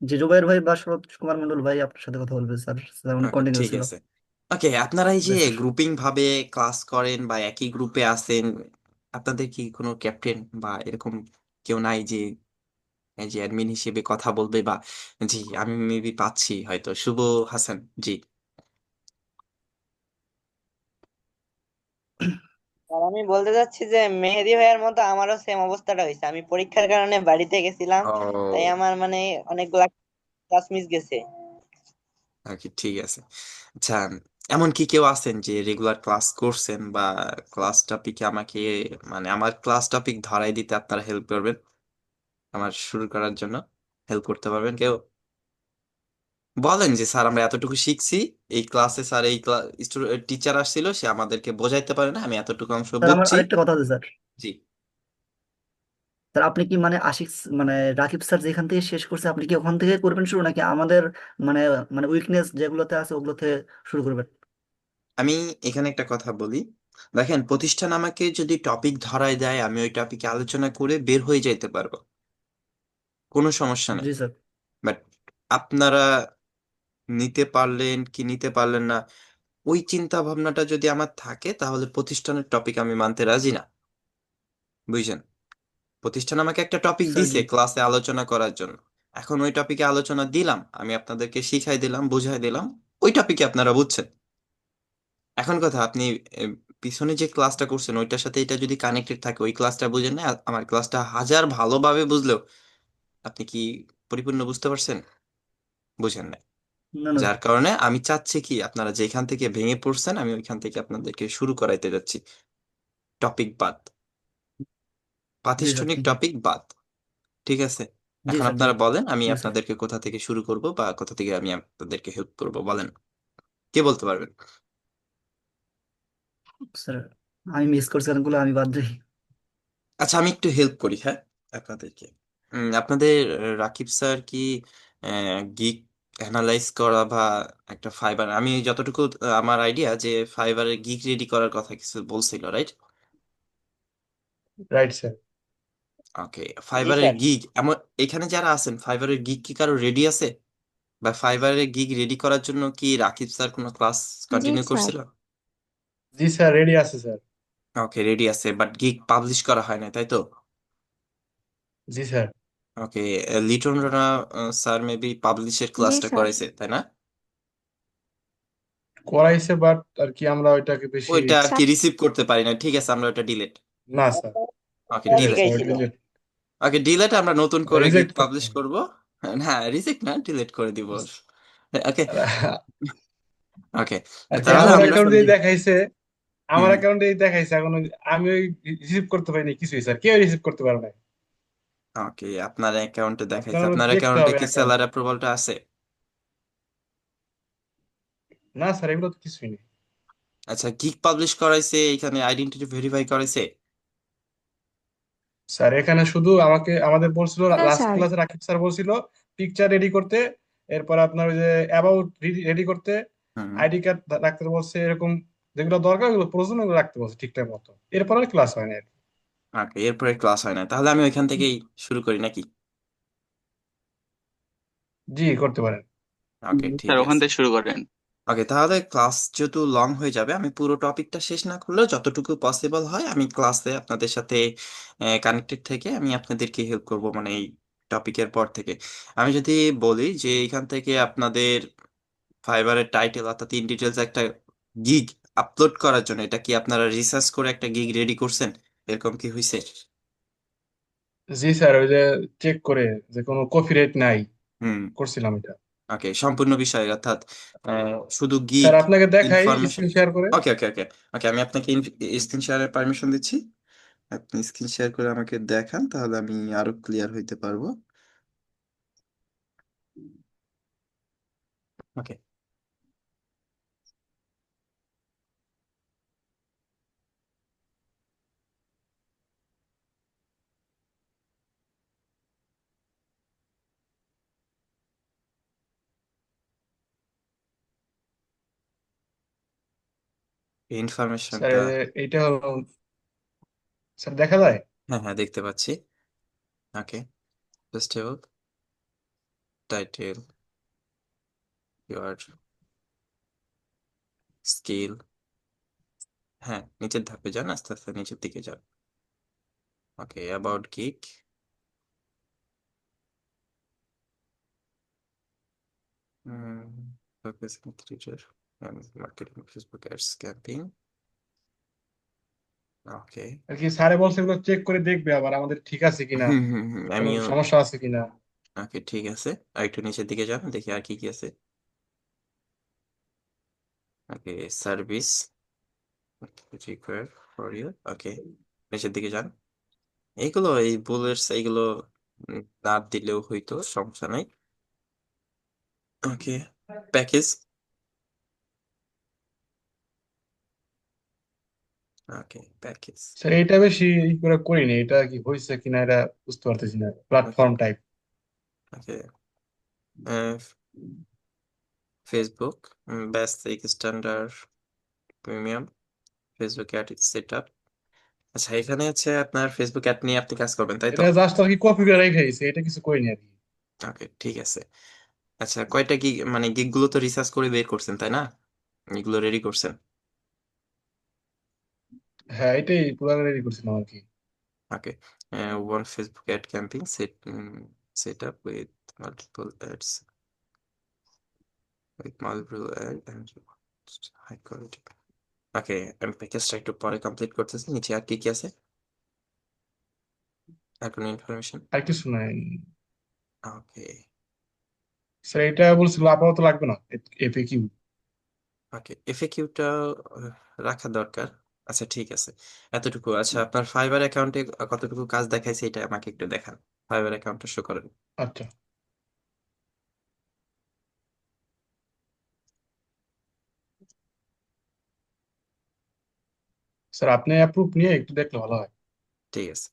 যে জুবাইর ভাই বা শরৎ কুমার মন্ডল ভাই আপনার সাথে কথা বলবে স্যার, স্যার অনেক ওকে, কন্টিনিউ ঠিক ছিল। আছে। ওকে, আপনারা এই যে জি স্যার। গ্রুপিং ভাবে ক্লাস করেন বা একই গ্রুপে আছেন, আপনাদের কি কোনো ক্যাপ্টেন বা এরকম কেউ নাই যে এই যে অ্যাডমিন হিসেবে কথা বলবে বা? জি, আমি মেবি পাচ্ছি হয়তো শুভ হাসান। জি। আর আমি বলতে চাচ্ছি যে মেহেদী ভাইয়ের মতো আমারও সেম অবস্থাটা হয়েছে, আমি পরীক্ষার কারণে বাড়িতে গেছিলাম, তাই ও, আমার মানে অনেকগুলা ক্লাস মিস গেছে। ওকে, ঠিক আছে। আচ্ছা, এমন কি কেউ আছেন যে রেগুলার ক্লাস করছেন বা ক্লাস টপিকে আমাকে, মানে আমার ক্লাস টপিক ধরাই দিতে আপনারা হেল্প করবেন, আমার শুরু করার জন্য হেল্প করতে পারবেন কেউ? বলেন যে স্যার আমরা এতটুকু শিখছি, এই ক্লাসে স্যার এই টিচার আসছিল, সে আমাদেরকে বোঝাইতে পারে না, আমি এতটুকু অংশ স্যার আমার বুঝছি। আরেকটা কথা আছে স্যার। জি। স্যার আপনি কি মানে মানে রাকিব স্যার যেখান থেকে শেষ করছে, আপনি কি ওখান থেকে করবেন শুরু, নাকি আমাদের মানে মানে উইকনেস যেগুলোতে আছে ওগুলোতে শুরু করবেন? আমি এখানে একটা কথা বলি, দেখেন প্রতিষ্ঠান আমাকে যদি টপিক ধরায় দেয় আমি ওই টপিকে আলোচনা করে বের হয়ে যাইতে পারবো, কোনো সমস্যা নেই। জি স্যার। আপনারা নিতে পারলেন কি নিতে পারলেন না, ওই চিন্তা ভাবনাটা যদি আমার থাকে তাহলে প্রতিষ্ঠানের টপিক আমি মানতে রাজি না। বুঝছেন? প্রতিষ্ঠান আমাকে একটা টপিক স্যার দিছে জি ক্লাসে আলোচনা করার জন্য। এখন ওই টপিকে আলোচনা দিলাম, আমি আপনাদেরকে শিখাই দিলাম, বুঝাই দিলাম, ওই টপিকে আপনারা বুঝছেন। এখন কথা, আপনি এ, পিছনে যে ক্লাসটা করছেন ওইটার সাথে এটা যদি কানেক্টেড থাকে, ওই ক্লাসটা বুঝেন না, আমার ক্লাসটা হাজার ভালোভাবে বুঝলেও আপনি কি পরিপূর্ণ বুঝতে পারছেন? বুঝেন না। না না যার কারণে আমি চাচ্ছি কি, আপনারা যেখান থেকে ভেঙে পড়ছেন আমি ওইখান থেকে আপনাদেরকে শুরু করাইতে যাচ্ছি। টপিক বাদ, জি স্যার প্রাতিষ্ঠানিক টপিক বাদ। ঠিক আছে? জি এখন স্যার জি আপনারা বলেন আমি জি স্যার আপনাদেরকে কোথা থেকে শুরু করব বা কোথা থেকে আমি আপনাদেরকে হেল্প করব, বলেন। কে বলতে পারবেন? স্যার আমি মিস করছি অনেকগুলো, আমি বাদ যাই। আচ্ছা, আমি একটু হেল্প করি, হ্যাঁ, আপনাদেরকে। আপনাদের রাকিব স্যার কি গিগ অ্যানালাইজ করা বা একটা ফাইবার, আমি যতটুকু আমার আইডিয়া যে ফাইবারের গিগ রেডি করার কথা কিছু বলছিল, রাইট? Right sir. ওকে, জি ফাইবারের স্যার। গিগ এমন, এখানে যারা আছেন ফাইবারের গিগ কি কারো রেডি আছে? বা ফাইবারের গিগ রেডি করার জন্য কি রাকিব স্যার কোনো ক্লাস জি কন্টিনিউ স্যার। করছিল? জি স্যার, রেডি আছে স্যার। ওকে, রেডি আছে, বাট গিগ পাবলিশ করা হয় না, তাই তো? জি স্যার। ওকে, লিটন রানা স্যার মেবি পাবলিশের জি ক্লাসটা স্যার। করেছে, তাই না? করাইছে, বাট আর কি আমরা ওইটাকে বেশি। ওইটা আর কি স্যার রিসিভ করতে পারি না, ঠিক আছে, আমরা ওটা ডিলেট। না স্যার, ওকে, স্যার ডিলেট। স্যার শিখাইছিল। ডিলিট, ওকে, ডিলেট, আমরা নতুন করে গিগ রিজেক্ট করতে পাবলিশ হবে। করব। হ্যাঁ, রিজেক্ট না, ডিলেট করে দিব। ওকে। ওকে, আর কি তাহলে আমার আমরা অ্যাকাউন্টে দেখাইছে, আমার হুম, অ্যাকাউন্টে দেখাইছে এখন আমি ওই রিসিভ করতে পারিনি কিছুই স্যার, কেউ রিসিভ করতে পারে না। ওকে, আপনার অ্যাকাউন্টে দেখাইছে, আপনার আপনার দেখতে অ্যাকাউন্টে হবে কি অ্যাকাউন্ট। সেলার অ্যাপ্রুভালটা আছে? না স্যার, এগুলো তো কিছুই নেই। আচ্ছা, গিগ পাবলিশ করাইছে, এখানে আইডেন্টিটি ভেরিফাই করাইছে? স্যার এখানে শুধু আমাদের বলছিল, হ্যাঁ লাস্ট স্যার। ক্লাসে রাকিব স্যার বলছিল পিকচার রেডি করতে, এরপর আপনার ওই যে অ্যাবাউট রেডি করতে, হুম। আইডি কার্ড রাখতে বলছে, এরকম যেগুলো দরকার ওগুলো প্রয়োজন ওগুলো রাখতে বলছে ঠিকঠাক মতো, এরপর আর ক্লাস হয় না আর কি। ওকে, এরপরে ক্লাস হয় না, তাহলে আমি ওইখান থেকেই শুরু করি নাকি? জি করতে পারেন। ওকে, ঠিক স্যার ওখান আছে। থেকে শুরু করেন। ওকে, তাহলে ক্লাস যেহেতু লং হয়ে যাবে, আমি পুরো টপিকটা শেষ না করলেও যতটুকু পসিবল হয় আমি ক্লাসে আপনাদের সাথে কানেক্টেড থেকে আমি আপনাদেরকে হেল্প করব, মানে এই টপিকের পর থেকে। আমি যদি বলি যে এখান থেকে আপনাদের ফাইবারের টাইটেল অর্থাৎ ইন ডিটেলস একটা গিগ আপলোড করার জন্য, এটা কি আপনারা রিসার্চ করে একটা গিগ রেডি করছেন? এরকম কি হয়েছে? জি স্যার, ওই যে চেক করে যে কোনো কপিরাইট নাই, হুম। করছিলাম এটা। ওকে, সম্পূর্ণ বিষয় অর্থাৎ শুধু স্যার গিগ আপনাকে দেখাই ইনফরমেশন। স্ক্রিন শেয়ার করে। ওকে, ওকে, ওকে। ওকে, আমি আপনাকে স্ক্রিন শেয়ারের পারমিশন দিচ্ছি। আপনি স্ক্রিন শেয়ার করে আমাকে দেখান, তাহলে আমি আরো ক্লিয়ার হইতে পারবো। ওকে, এই স্যার ইনফরমেশনটা। এইটা হলো, স্যার দেখা যায়। হ্যাঁ, হ্যাঁ, দেখতে পাচ্ছি। Okay, festival title, your skill. হ্যাঁ, নিচের ধাপে যান, আস্তে আস্তে নিচের দিকে যান। Okay, about gig. Focusing creature and marketing Facebook ads campaign. Okay. আর কি স্যারে বলছে এগুলো চেক করে দেখবে আবার আমাদের ঠিক আছে কিনা, হুম, হুম, হুম, কোনো আমিও। সমস্যা আছে কিনা। ওকে, ঠিক আছে, আর একটু নিচের দিকে যান, দেখি আর কি কি আছে। ওকে, সার্ভিস রিকোয়ার ফর ইউ। ওকে, নিচের দিকে যান। এইগুলো, এই বুলেটস এইগুলো না দিলেও হইতো, সমস্যা নাই। ওকে, প্যাকেজ। ওকে, প্যাকেজ। স্যার এইটা বেশি ই করে করিনি, এটা কি হয়েছে কিনা এটা বুঝতে পারতেছি না, okay, platform type. Okay, Facebook basic standard premium Facebook ad set up. আচ্ছা, এখানে হচ্ছে আপনার ফেসবুক অ্যাড নিয়ে আপনি কাজ করবেন, তাই তো? এটা জাস্ট আর কি কপি করে রেখে দিয়েছে, এটা কিছু করিনি আর কি। ওকে, ঠিক আছে। আচ্ছা, কয়টা গিগ, মানে গিগ গুলো তো রিসার্চ করে বের করছেন তাই না? এগুলো রেডি করছেন? হ্যাঁ, এটাই পুরো রেডি করছিলাম আর কি। Okay. One Facebook ad campaign set up with multiple ads and high quality. Okay, আমি প্যাকেজটা একটু পরে কমপ্লিট করতেছি। নিচে আর কি কি আছে? আর কোনো ইনফরমেশন? আর কিছু নাই ওকে। স্যার, এটা বলছিল আপাতত লাগবে না, এপি কিউ। ওকে, এফএকিউটা রাখা দরকার। আচ্ছা ঠিক আছে, এতটুকু। আচ্ছা, আপনার ফাইবার অ্যাকাউন্টে কতটুকু কাজ দেখাইছে এটা আমাকে একটু দেখান। ফাইবার অ্যাকাউন্টটা শো করেন। আচ্ছা স্যার, আপনি অ্যাপ্রুভ নিয়ে একটু দেখলে ভালো হয়। ঠিক আছে।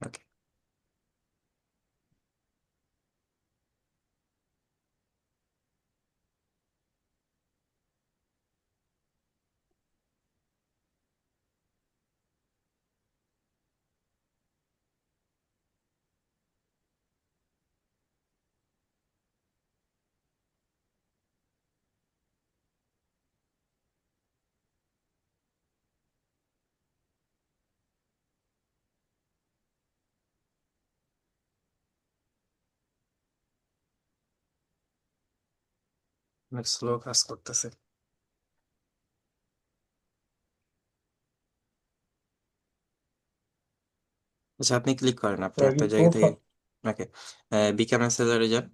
ওকে, অনেক স্লো কাজ করতেছে। আচ্ছা, আপনি ক্লিক করেন, আপনি স্যার কি আপনার জায়গা থেকে। প্রোফাইল? ওকে, বিকাম সেলারে যান।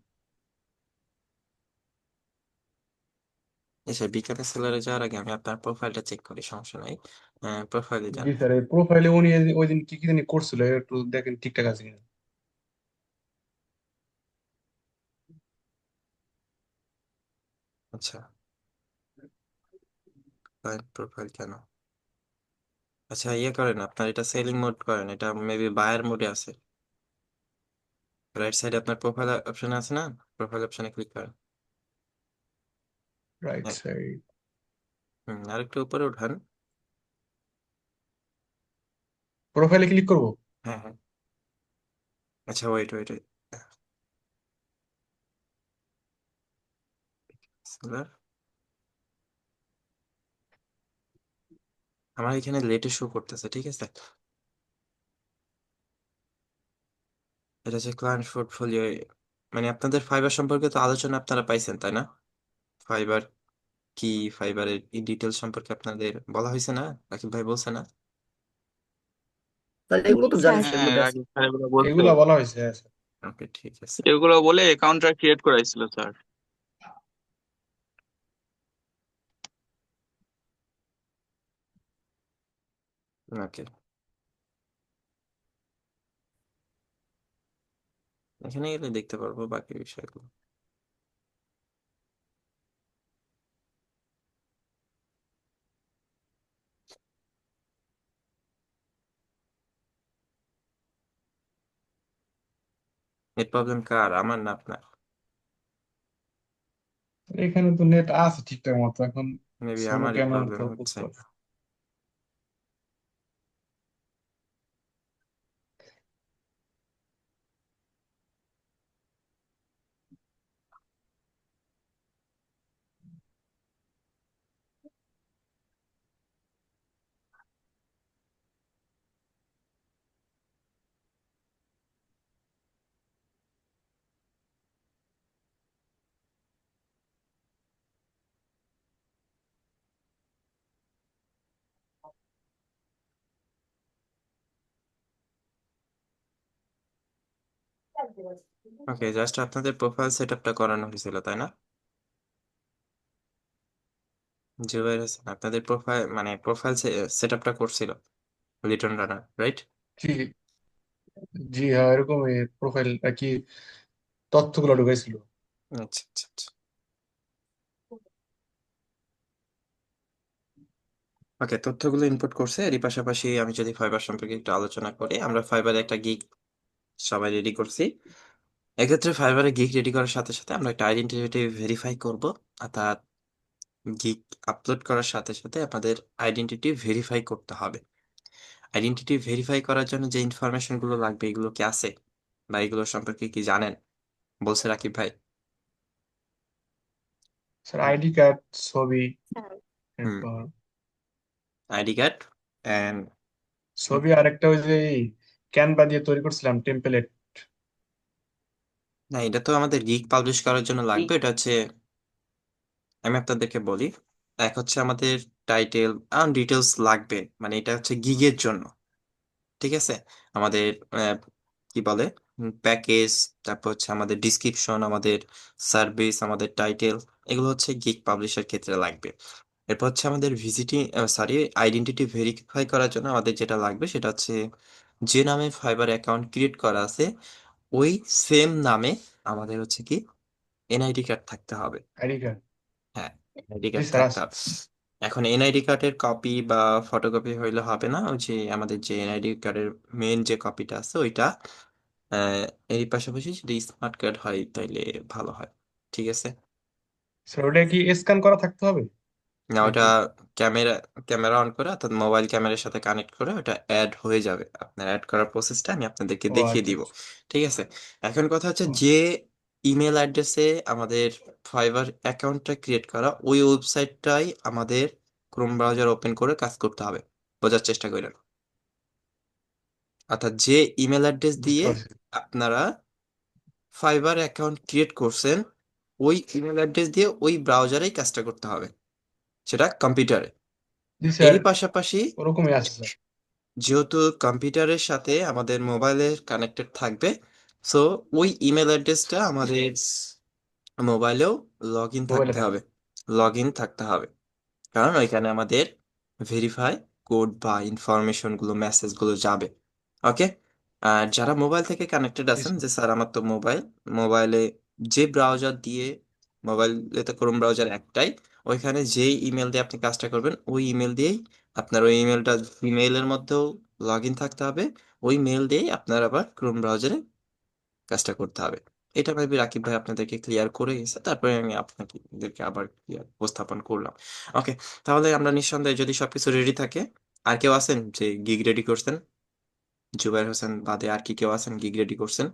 আচ্ছা, বিকাম সেলারে যাওয়ার আগে আমি আপনার প্রোফাইলটা চেক করি, সমস্যা নাই। প্রোফাইলে যান। জি স্যার, এই প্রোফাইলে উনি ওই দিন কি কি জানি করছিল, একটু দেখেন ঠিকঠাক আছে কিনা। আচ্ছা, ক্লায়েন্ট প্রোফাইল কেন? আচ্ছা, ইয়ে করেন, আপনার এটা সেলিং মোড করেন, এটা মেবি বায়ার মোডে আছে। রাইট সাইডে আপনার প্রোফাইল অপশন আছে না? প্রোফাইল অপশনে ক্লিক করেন। রাইট হ্যাঁ, সাইড। আরেকটু উপরে উঠান। প্রোফাইলে ক্লিক করব? হ্যাঁ হ্যাঁ। আচ্ছা, ওয়েট ওয়েট। সেলার, আমার এখানে লেটে শো করতেছে, ঠিক আছে। এটা হচ্ছে ক্লায়েন্ট পোর্টফোলিও। মানে আপনাদের ফাইবার সম্পর্কে তো আলোচনা আপনারা পাইছেন তাই না? ফাইবার কি, ফাইবারের এই ডিটেলস সম্পর্কে আপনাদের বলা হয়েছে না? রাকিব ভাই বলছে না? স্যার এগুলো জি তো জানি, স্যার। স্যার হ্যাঁ, এগুলো বেসিক। রাকিব স্যার এগুলো বলছে। এগুলা বলা হয়েছে, হ্যাঁ স্যার। ওকে, ঠিক আছে। এগুলো বলে অ্যাকাউন্টটা ক্রিয়েট করাইছিল স্যার। ওকে, এখানে গেলে দেখতে পারবো বাকি বিষয়গুলো। নেট প্রবলেম কার, আমার না আপনার? এখানে তো নেট আছে ঠিকঠাক মতো, এখন মেবি স্লো আমারই কেন প্রবলেম তো হচ্ছে। বুঝতে পারছি না। ওকে, জাস্ট আপনাদের প্রোফাইল সেট আপটা করানো হয়েছিল তাই না? জুবাইর হোসেন আপনাদের প্রোফাইল, মানে প্রোফাইল সেট আপটা করছিল লিটন রানার, রাইট? জি জি, হ্যাঁ এরকম প্রোফাইল আর কি, তথ্যগুলো ঢুকাইছিল। আচ্ছা আচ্ছা আচ্ছা। ওকে, তথ্যগুলো ইনপুট করছে। এরই পাশাপাশি আমি যদি ফাইবার সম্পর্কে একটু আলোচনা করি, আমরা ফাইবারে একটা গিগ সবাই রেডি করছি। এক্ষেত্রে ফাইবারে গিগ রেডি করার সাথে সাথে আমরা একটা আইডেন্টিটি ভেরিফাই করব, অর্থাৎ গিগ আপলোড করার সাথে সাথে আমাদের আইডেন্টিটি ভেরিফাই করতে হবে। আইডেন্টিটি ভেরিফাই করার জন্য যে ইনফরমেশন গুলো লাগবে এগুলো কি আছে বা এগুলো সম্পর্কে কি জানেন? বলছে রাকিব ভাই। স্যার আইডি কার্ড, ছবি, স্যার হুম, এরপর আইডি কার্ড এন্ড ছবি, আরেকটা ওই যে ক্যানভা দিয়ে তৈরি করছিলাম টেমপ্লেট। না, এটা তো আমাদের গিগ পাবলিশ করার জন্য কি লাগবে। এটা হচ্ছে, আমি আপনাদেরকে বলি, এক হচ্ছে আমাদের টাইটেল আর ডিটেলস লাগবে, মানে এটা হচ্ছে গিগের জন্য। ঠিক আছে, আমাদের কি বলে প্যাকেজ, তারপর হচ্ছে আমাদের ডিসক্রিপশন, আমাদের সার্ভিস, আমাদের টাইটেল, এগুলো হচ্ছে গিগ পাবলিশের ক্ষেত্রে লাগবে। এরপর হচ্ছে আমাদের ভিজিটিং আইডেন্টিটি ভেরিফাই করার জন্য আমাদের যেটা লাগবে সেটা হচ্ছে যে নামে ফাইবার অ্যাকাউন্ট ক্রিয়েট করা আছে ওই সেম নামে আমাদের হচ্ছে কি এনআইডি কার্ড থাকতে হবে। ID card. হ্যাঁ, এনআইডি জি কার্ড স্যার থাকতে আছে। হবে। এখন এনআইডি কার্ডের কপি বা ফটোকপি হইলে হবে না, ওই যে আমাদের যে এনআইডি কার্ডের মেন যে কপিটা আছে ওইটা, আহ, এরই পাশাপাশি যদি স্মার্ট কার্ড হয় তাইলে ভালো হয়। ঠিক আছে। স্যার ওটা কি স্ক্যান করা থাকতে হবে না, ওটা নাকি? ক্যামেরা ক্যামেরা অন করে অর্থাৎ মোবাইল ক্যামেরার সাথে কানেক্ট করে ওটা অ্যাড হয়ে যাবে। আপনার অ্যাড করার প্রসেসটা আমি আপনাদেরকে ও দেখিয়ে আচ্ছা দিব। আচ্ছা। ঠিক আছে। এখন কথা হচ্ছে ও, যে ইমেল অ্যাড্রেসে আমাদের ফাইবার অ্যাকাউন্টটা ক্রিয়েট করা ওই ওয়েবসাইটটাই আমাদের ক্রোম ব্রাউজার ওপেন করে কাজ করতে হবে। বোঝার চেষ্টা করেন। অর্থাৎ যে ইমেল অ্যাড্রেস বুঝতে দিয়ে পারছি। আপনারা ফাইবার অ্যাকাউন্ট ক্রিয়েট করছেন ওই ইমেল অ্যাড্রেস দিয়ে ওই ব্রাউজারেই কাজটা করতে হবে, সেটা কম্পিউটারে। জি স্যার, এরই পাশাপাশি ওরকমই আছে স্যার। যেহেতু কম্পিউটারের সাথে আমাদের মোবাইলে কানেক্টেড থাকবে, সো ওই ইমেল অ্যাড্রেসটা আমাদের মোবাইলেও লগ ইন মোবাইলে থাকতে থাকবে। হবে। লগ ইন থাকতে হবে, কারণ ওইখানে আমাদের ভেরিফাই কোড বা ইনফরমেশন গুলো মেসেজ গুলো যাবে। ওকে। আর যারা মোবাইল থেকে কানেক্টেড জি আছেন, স্যার। যে স্যার আমার তো মোবাইলে যে ব্রাউজার দিয়ে, মোবাইলে তো ক্রোম ব্রাউজার একটাই, ওইখানে যেই ইমেল দিয়ে আপনি কাজটা করবেন ওই ইমেল দিয়েই আপনার ওই ইমেলটা, ইমেইলের মধ্যেও লগ ইন থাকতে হবে। ওই মেল দিয়েই আপনার আবার ক্রোম ব্রাউজারে কাজটা করতে হবে। এটা মেবি রাকিব ভাই আপনাদেরকে ক্লিয়ার করে গেছে, তারপরে আমি আপনাদেরকে আবার clear উপস্থাপন করলাম। ওকে, তাহলে আমরা নিঃসন্দেহে যদি সবকিছু রেডি থাকে, আর কেউ আছেন যে গিগ রেডি করছেন? জুবাইর হোসেন বাদে আর কি কেউ আছেন গিগ রেডি করছেন?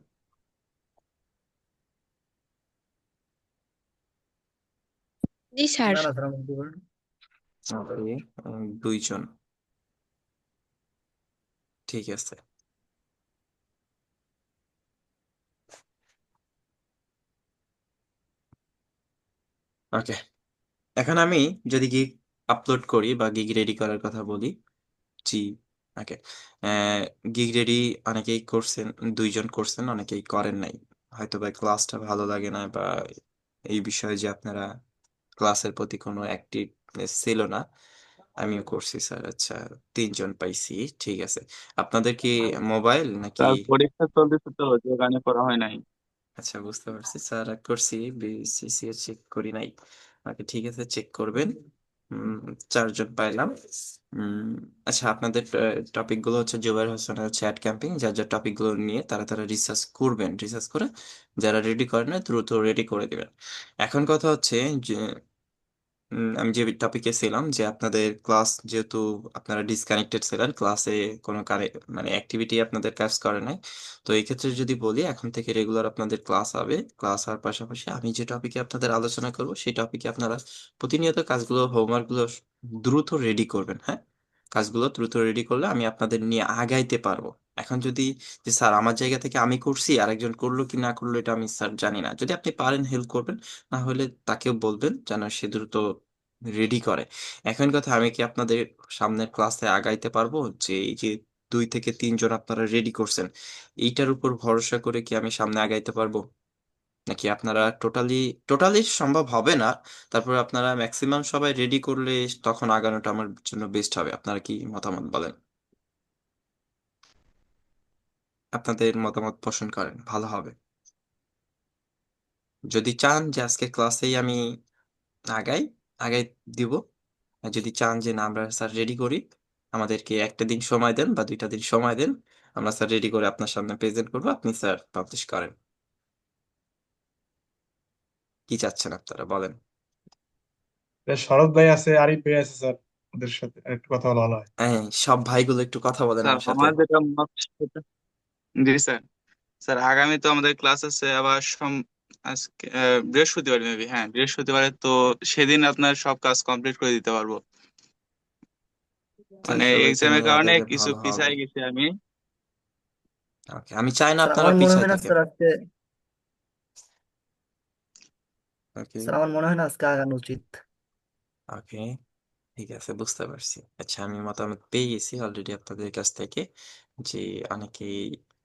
জি স্যার। না না স্যার, আমাকে বলুন। Okay, দুইজন। ঠিক আছে। ওকে, এখন আমি যদি গিগ আপলোড করি বা গিগ রেডি করার কথা বলি। জি। ওকে। গিগ রেডি অনেকেই করছেন, দুইজন করছেন, অনেকেই করেন নাই। হয়তো বা ক্লাসটা ভালো লাগে না, বা এই বিষয়ে যে আপনারা ক্লাসের প্রতি কোনো অ্যাক্টিভনেস ছিল না। আমিও করছি স্যার। আচ্ছা, তিনজন পাইছি। ঠিক আছে। আপনাদের কি মোবাইল নাকি? তার পরীক্ষা চলতেছে তো যে কারণে করা হয় নাই। আচ্ছা, বুঝতে পারছি স্যার, করছি বিসিসি চেক করি নাই। ওকে, ঠিক আছে, চেক করবেন। উম, চারজন পাইলাম। উম, আচ্ছা, আপনাদের টপিক গুলো হচ্ছে জুবাইর হোসেন হচ্ছে অ্যাড ক্যাম্পিং, যার যার টপিক গুলো নিয়ে তারা তারা রিসার্চ করবেন, রিসার্চ করে যারা রেডি করেন না দ্রুত রেডি করে দিবেন। এখন কথা হচ্ছে যে আমি যে টপিকে ছিলাম যে আপনাদের ক্লাস যেহেতু আপনারা ডিসকানেক্টেড ছিলেন, ক্লাসে কোনো মানে অ্যাক্টিভিটি আপনাদের কাজ করে নাই, তো এই ক্ষেত্রে যদি বলি এখন থেকে রেগুলার আপনাদের ক্লাস হবে। ক্লাস হওয়ার পাশাপাশি আমি যে টপিকে আপনাদের আলোচনা করব সেই টপিকে আপনারা প্রতিনিয়ত কাজগুলো, হোমওয়ার্ক গুলো দ্রুত রেডি করবেন। হ্যাঁ, কাজগুলো দ্রুত রেডি করলে আমি আপনাদের নিয়ে আগাইতে পারবো। এখন যদি, যে স্যার আমার জায়গা থেকে আমি করছি আরেকজন করলো কি না করলো এটা আমি স্যার জানি না, যদি আপনি পারেন হেল্প করবেন, না হলে তাকেও বলবেন যেন সে দ্রুত রেডি করে। এখন কথা, আমি কি আপনাদের সামনের ক্লাসে আগাইতে পারবো যে এই যে 2 থেকে 3 জন আপনারা রেডি করছেন, এইটার উপর ভরসা করে কি আমি সামনে আগাইতে পারবো? নাকি আপনারা টোটালি টোটালি সম্ভব হবে না, তারপর আপনারা ম্যাক্সিমাম সবাই রেডি করলে তখন আগানোটা আমার জন্য বেস্ট হবে? আপনারা কি মতামত বলেন? আপনাদের মতামত পোষণ করেন, ভালো হবে। যদি চান যে আজকে ক্লাসেই আমি আগাই, আগাই দিব। আর যদি চান যে না আমরা স্যার রেডি করি, আমাদেরকে একটা দিন সময় দেন বা 2টা দিন সময় দেন, আমরা স্যার রেডি করে আপনার সামনে প্রেজেন্ট করবো, আপনি স্যার পাবলিশ করেন। কি চাচ্ছেন আপনারা বলেন? শরৎ ভাই আছে, আরিফ ভাই আছে স্যার, ওদের সাথে একটু কথা বলা ভালো হয়। হ্যাঁ, সব ভাইগুলো একটু কথা বলেন স্যার আমার সাথে। আমার যেটা মত জি স্যার। স্যার আগামী তো আমাদের ক্লাস আছে আবার আজকে বৃহস্পতিবার মেবি, হ্যাঁ বৃহস্পতিবারে তো সেদিন আপনার সব কাজ কমপ্লিট করে দিতে পারবো। তো মানে সবাইকে এক্সামের নিয়ে কারণে গেলে কিছু ভালো হবে। পিছায় গেছি আমি। ওকে, আমি চাই না স্যার আপনারা আমার মনে পিছায় হয় না থাকেন। স্যার আজকে, ওকে। স্যার আমার মনে হয় না আজকে আগানো উচিত। ওকে, ঠিক আছে, বুঝতে পারছি। আচ্ছা, আমি মতামত পেয়ে গেছি অলরেডি আপনাদের কাছ থেকে, যে অনেকেই,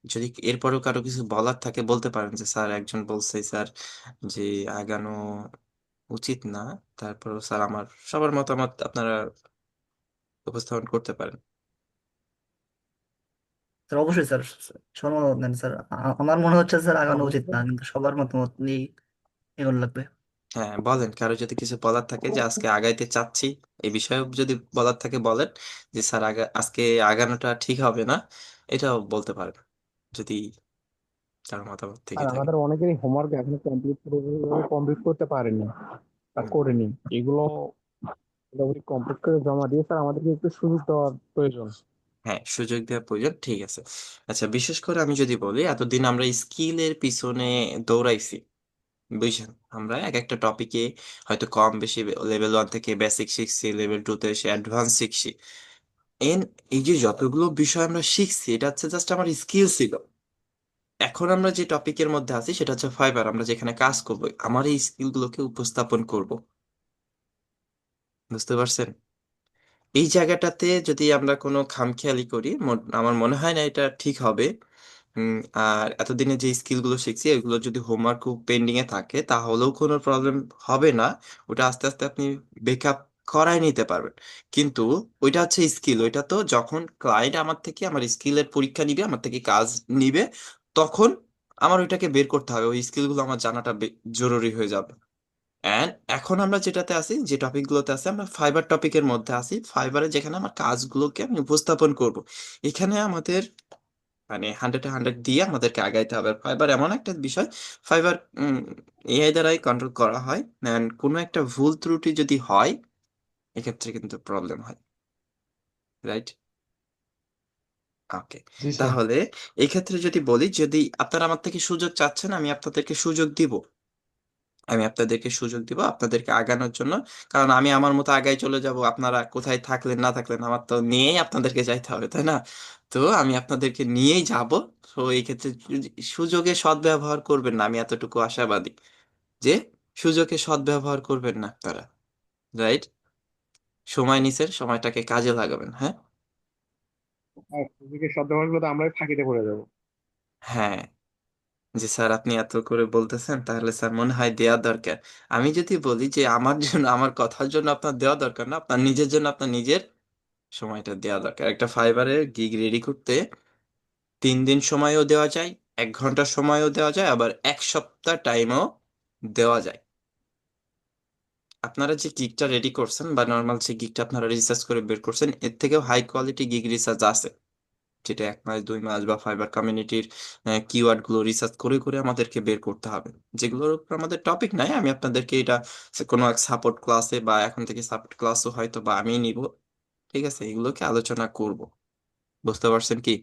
যদি এরপরেও কারো কিছু বলার থাকে বলতে পারেন, যে স্যার একজন বলছে স্যার যে আগানো উচিত না, তারপর স্যার আমার সবার মতামত আপনারা উপস্থাপন করতে পারেন। স্যার অবশ্যই স্যার, সবার মতামত নেন স্যার। আমার মনে হচ্ছে স্যার আগানো উচিত না, অবশ্যই। কিন্তু সবার মতামত নিয়ে এগোনো লাগবে। হ্যাঁ, বলেন, কারো যদি কিছু বলার থাকে যে আজকে আগাইতে চাচ্ছি, এই বিষয়ে যদি বলার থাকে বলেন, যে স্যার আজকে আগানোটা ঠিক হবে না, এটাও বলতে পারেন, যদি কারো মতামত থেকে আর থাকে। আমাদের অনেকেরই হোমওয়ার্ক এখনো কমপ্লিট করতে পারেনি বা হুম। করেনি, এগুলো মোটামুটি কমপ্লিট করে জমা দিয়ে স্যার আমাদেরকে একটু সুযোগ দেওয়ার প্রয়োজন। হ্যাঁ, সুযোগ দেওয়ার প্রয়োজন, ঠিক আছে। আচ্ছা, বিশেষ করে আমি যদি বলি, এতদিন আমরা স্কিলের পিছনে দৌড়াইছি, বুঝছেন, আমরা এক একটা টপিকে হয়তো কম বেশি লেভেল 1 থেকে বেসিক শিখছি, লেভেল 2 তে এসে অ্যাডভান্স শিখছি। এন এই যে যতগুলো বিষয় আমরা শিখছি, এটা হচ্ছে জাস্ট আমার স্কিল ছিল। এখন আমরা যে টপিকের মধ্যে আছি সেটা হচ্ছে ফাইবার, আমরা যেখানে কাজ করব, আমার এই স্কিলগুলোকে উপস্থাপন করব। বুঝতে পারছেন? এই জায়গাটাতে যদি আমরা কোনো খামখেয়ালি করি, আমার মনে হয় না এটা ঠিক হবে। আর এতদিনে যে স্কিলগুলো শিখছি, এগুলো যদি হোমওয়ার্ক পেন্ডিং এ থাকে তাহলেও কোনো প্রবলেম হবে না। ওটা আস্তে আস্তে আপনি বেকআপ করাই নিতে পারবেন। কিন্তু ওইটা হচ্ছে স্কিল, ওইটা তো যখন ক্লায়েন্ট আমার থেকে আমার স্কিলের পরীক্ষা নিবে, আমার থেকে কাজ নিবে, তখন আমার ওইটাকে বের করতে হবে, ওই স্কিলগুলো আমার জানাটা জরুরি হয়ে যাবে। এন্ড এখন আমরা যেটাতে আছি, যে টপিকগুলোতে আছি, আমরা ফাইবার টপিকের মধ্যে আছি, ফাইবারে যেখানে আমার কাজগুলোকে আমি উপস্থাপন করব। এখানে আমাদের মানে 100-এ 100 দিয়ে আমাদেরকে আগাইতে হবে। ফাইবার এমন একটা বিষয়, ফাইবার এআই দ্বারাই কন্ট্রোল করা হয়, এন্ড কোনো একটা ভুল ত্রুটি যদি হয়, এক্ষেত্রে কিন্তু প্রবলেম হয়, রাইট? ওকে। জি স্যার। তাহলে এই ক্ষেত্রে যদি বলি, যদি আপনারা আমার থেকে সুযোগ চাচ্ছেন, আমি আপনাদেরকে সুযোগ দিব, আমি আপনাদেরকে সুযোগ দিব আপনাদেরকে আগানোর জন্য। কারণ আমি আমার মতো আগাই চলে যাব, আপনারা কোথায় থাকলেন না থাকলেন আমার তো নিয়েই আপনাদেরকে যাইতে হবে, তাই না? তো আমি আপনাদেরকে নিয়েই যাব। তো এই ক্ষেত্রে সুযোগে সদ্ব্যবহার করবেন না, আমি এতটুকু আশাবাদী যে সুযোগে সদ্ব্যবহার করবেন না আপনারা, রাইট? সময় নিছেন, সময়টাকে কাজে লাগাবেন, হ্যাঁ। আর সুযোগের সদ্ব্যবহার করলে তো আমরাই ফাঁকিতে পড়ে যাবো। হ্যাঁ, যে স্যার আপনি এত করে বলতেছেন, তাহলে স্যার মনে হয় দেওয়া দরকার। আমি যদি বলি যে আমার জন্য, আমার কথার জন্য আপনার দেওয়া দরকার না, আপনার নিজের জন্য আপনার নিজের সময়টা দেওয়া দরকার। একটা ফাইবারের গিগ রেডি করতে 3 দিন সময়ও দেওয়া যায়, 1 ঘন্টা সময়ও দেওয়া যায়, আবার 1 সপ্তাহ টাইমও দেওয়া যায়। আপনারা যে গিগটা রেডি করছেন বা নর্মাল যে গিগটা আপনারা রিসার্চ করে বের করছেন, এর থেকেও হাই কোয়ালিটি গিগ রিসার্চ আছে, যেটা 1 মাস 2 মাস বা ফাইবার কমিউনিটির কিওয়ার্ড গুলো রিসার্চ করে করে আমাদেরকে বের করতে হবে, যেগুলোর উপর আমাদের টপিক নাই। আমি আপনাদেরকে এটা কোনো এক সাপোর্ট ক্লাসে বা এখন থেকে সাপোর্ট ক্লাসও হয়তো বা আমি নিব, ঠিক আছে, এগুলোকে আলোচনা করব। বুঝতে পারছেন কি?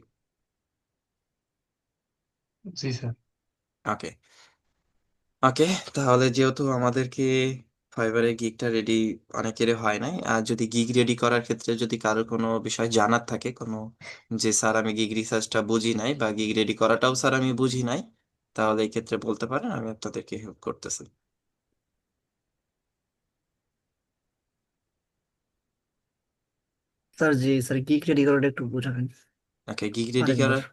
জি স্যার। ওকে। ওকে, তাহলে যেহেতু আমাদেরকে ফাইবারের গিগটা রেডি অনেকেরই হয় নাই, আর যদি গিগ রেডি করার ক্ষেত্রে যদি কারো কোনো বিষয় জানার থাকে, কোনো, যে স্যার আমি গিগ রিসার্চটা বুঝি নাই বা গিগ রেডি করাটাও স্যার আমি বুঝি নাই, তাহলে এই ক্ষেত্রে বলতে পারেন, আমি আপনাদেরকে হেল্প করতেছি। স্যার জি স্যার, কি রেডি করাটা একটু বোঝাবেন ওকে, গিগ রেডি আরেকবার। করার,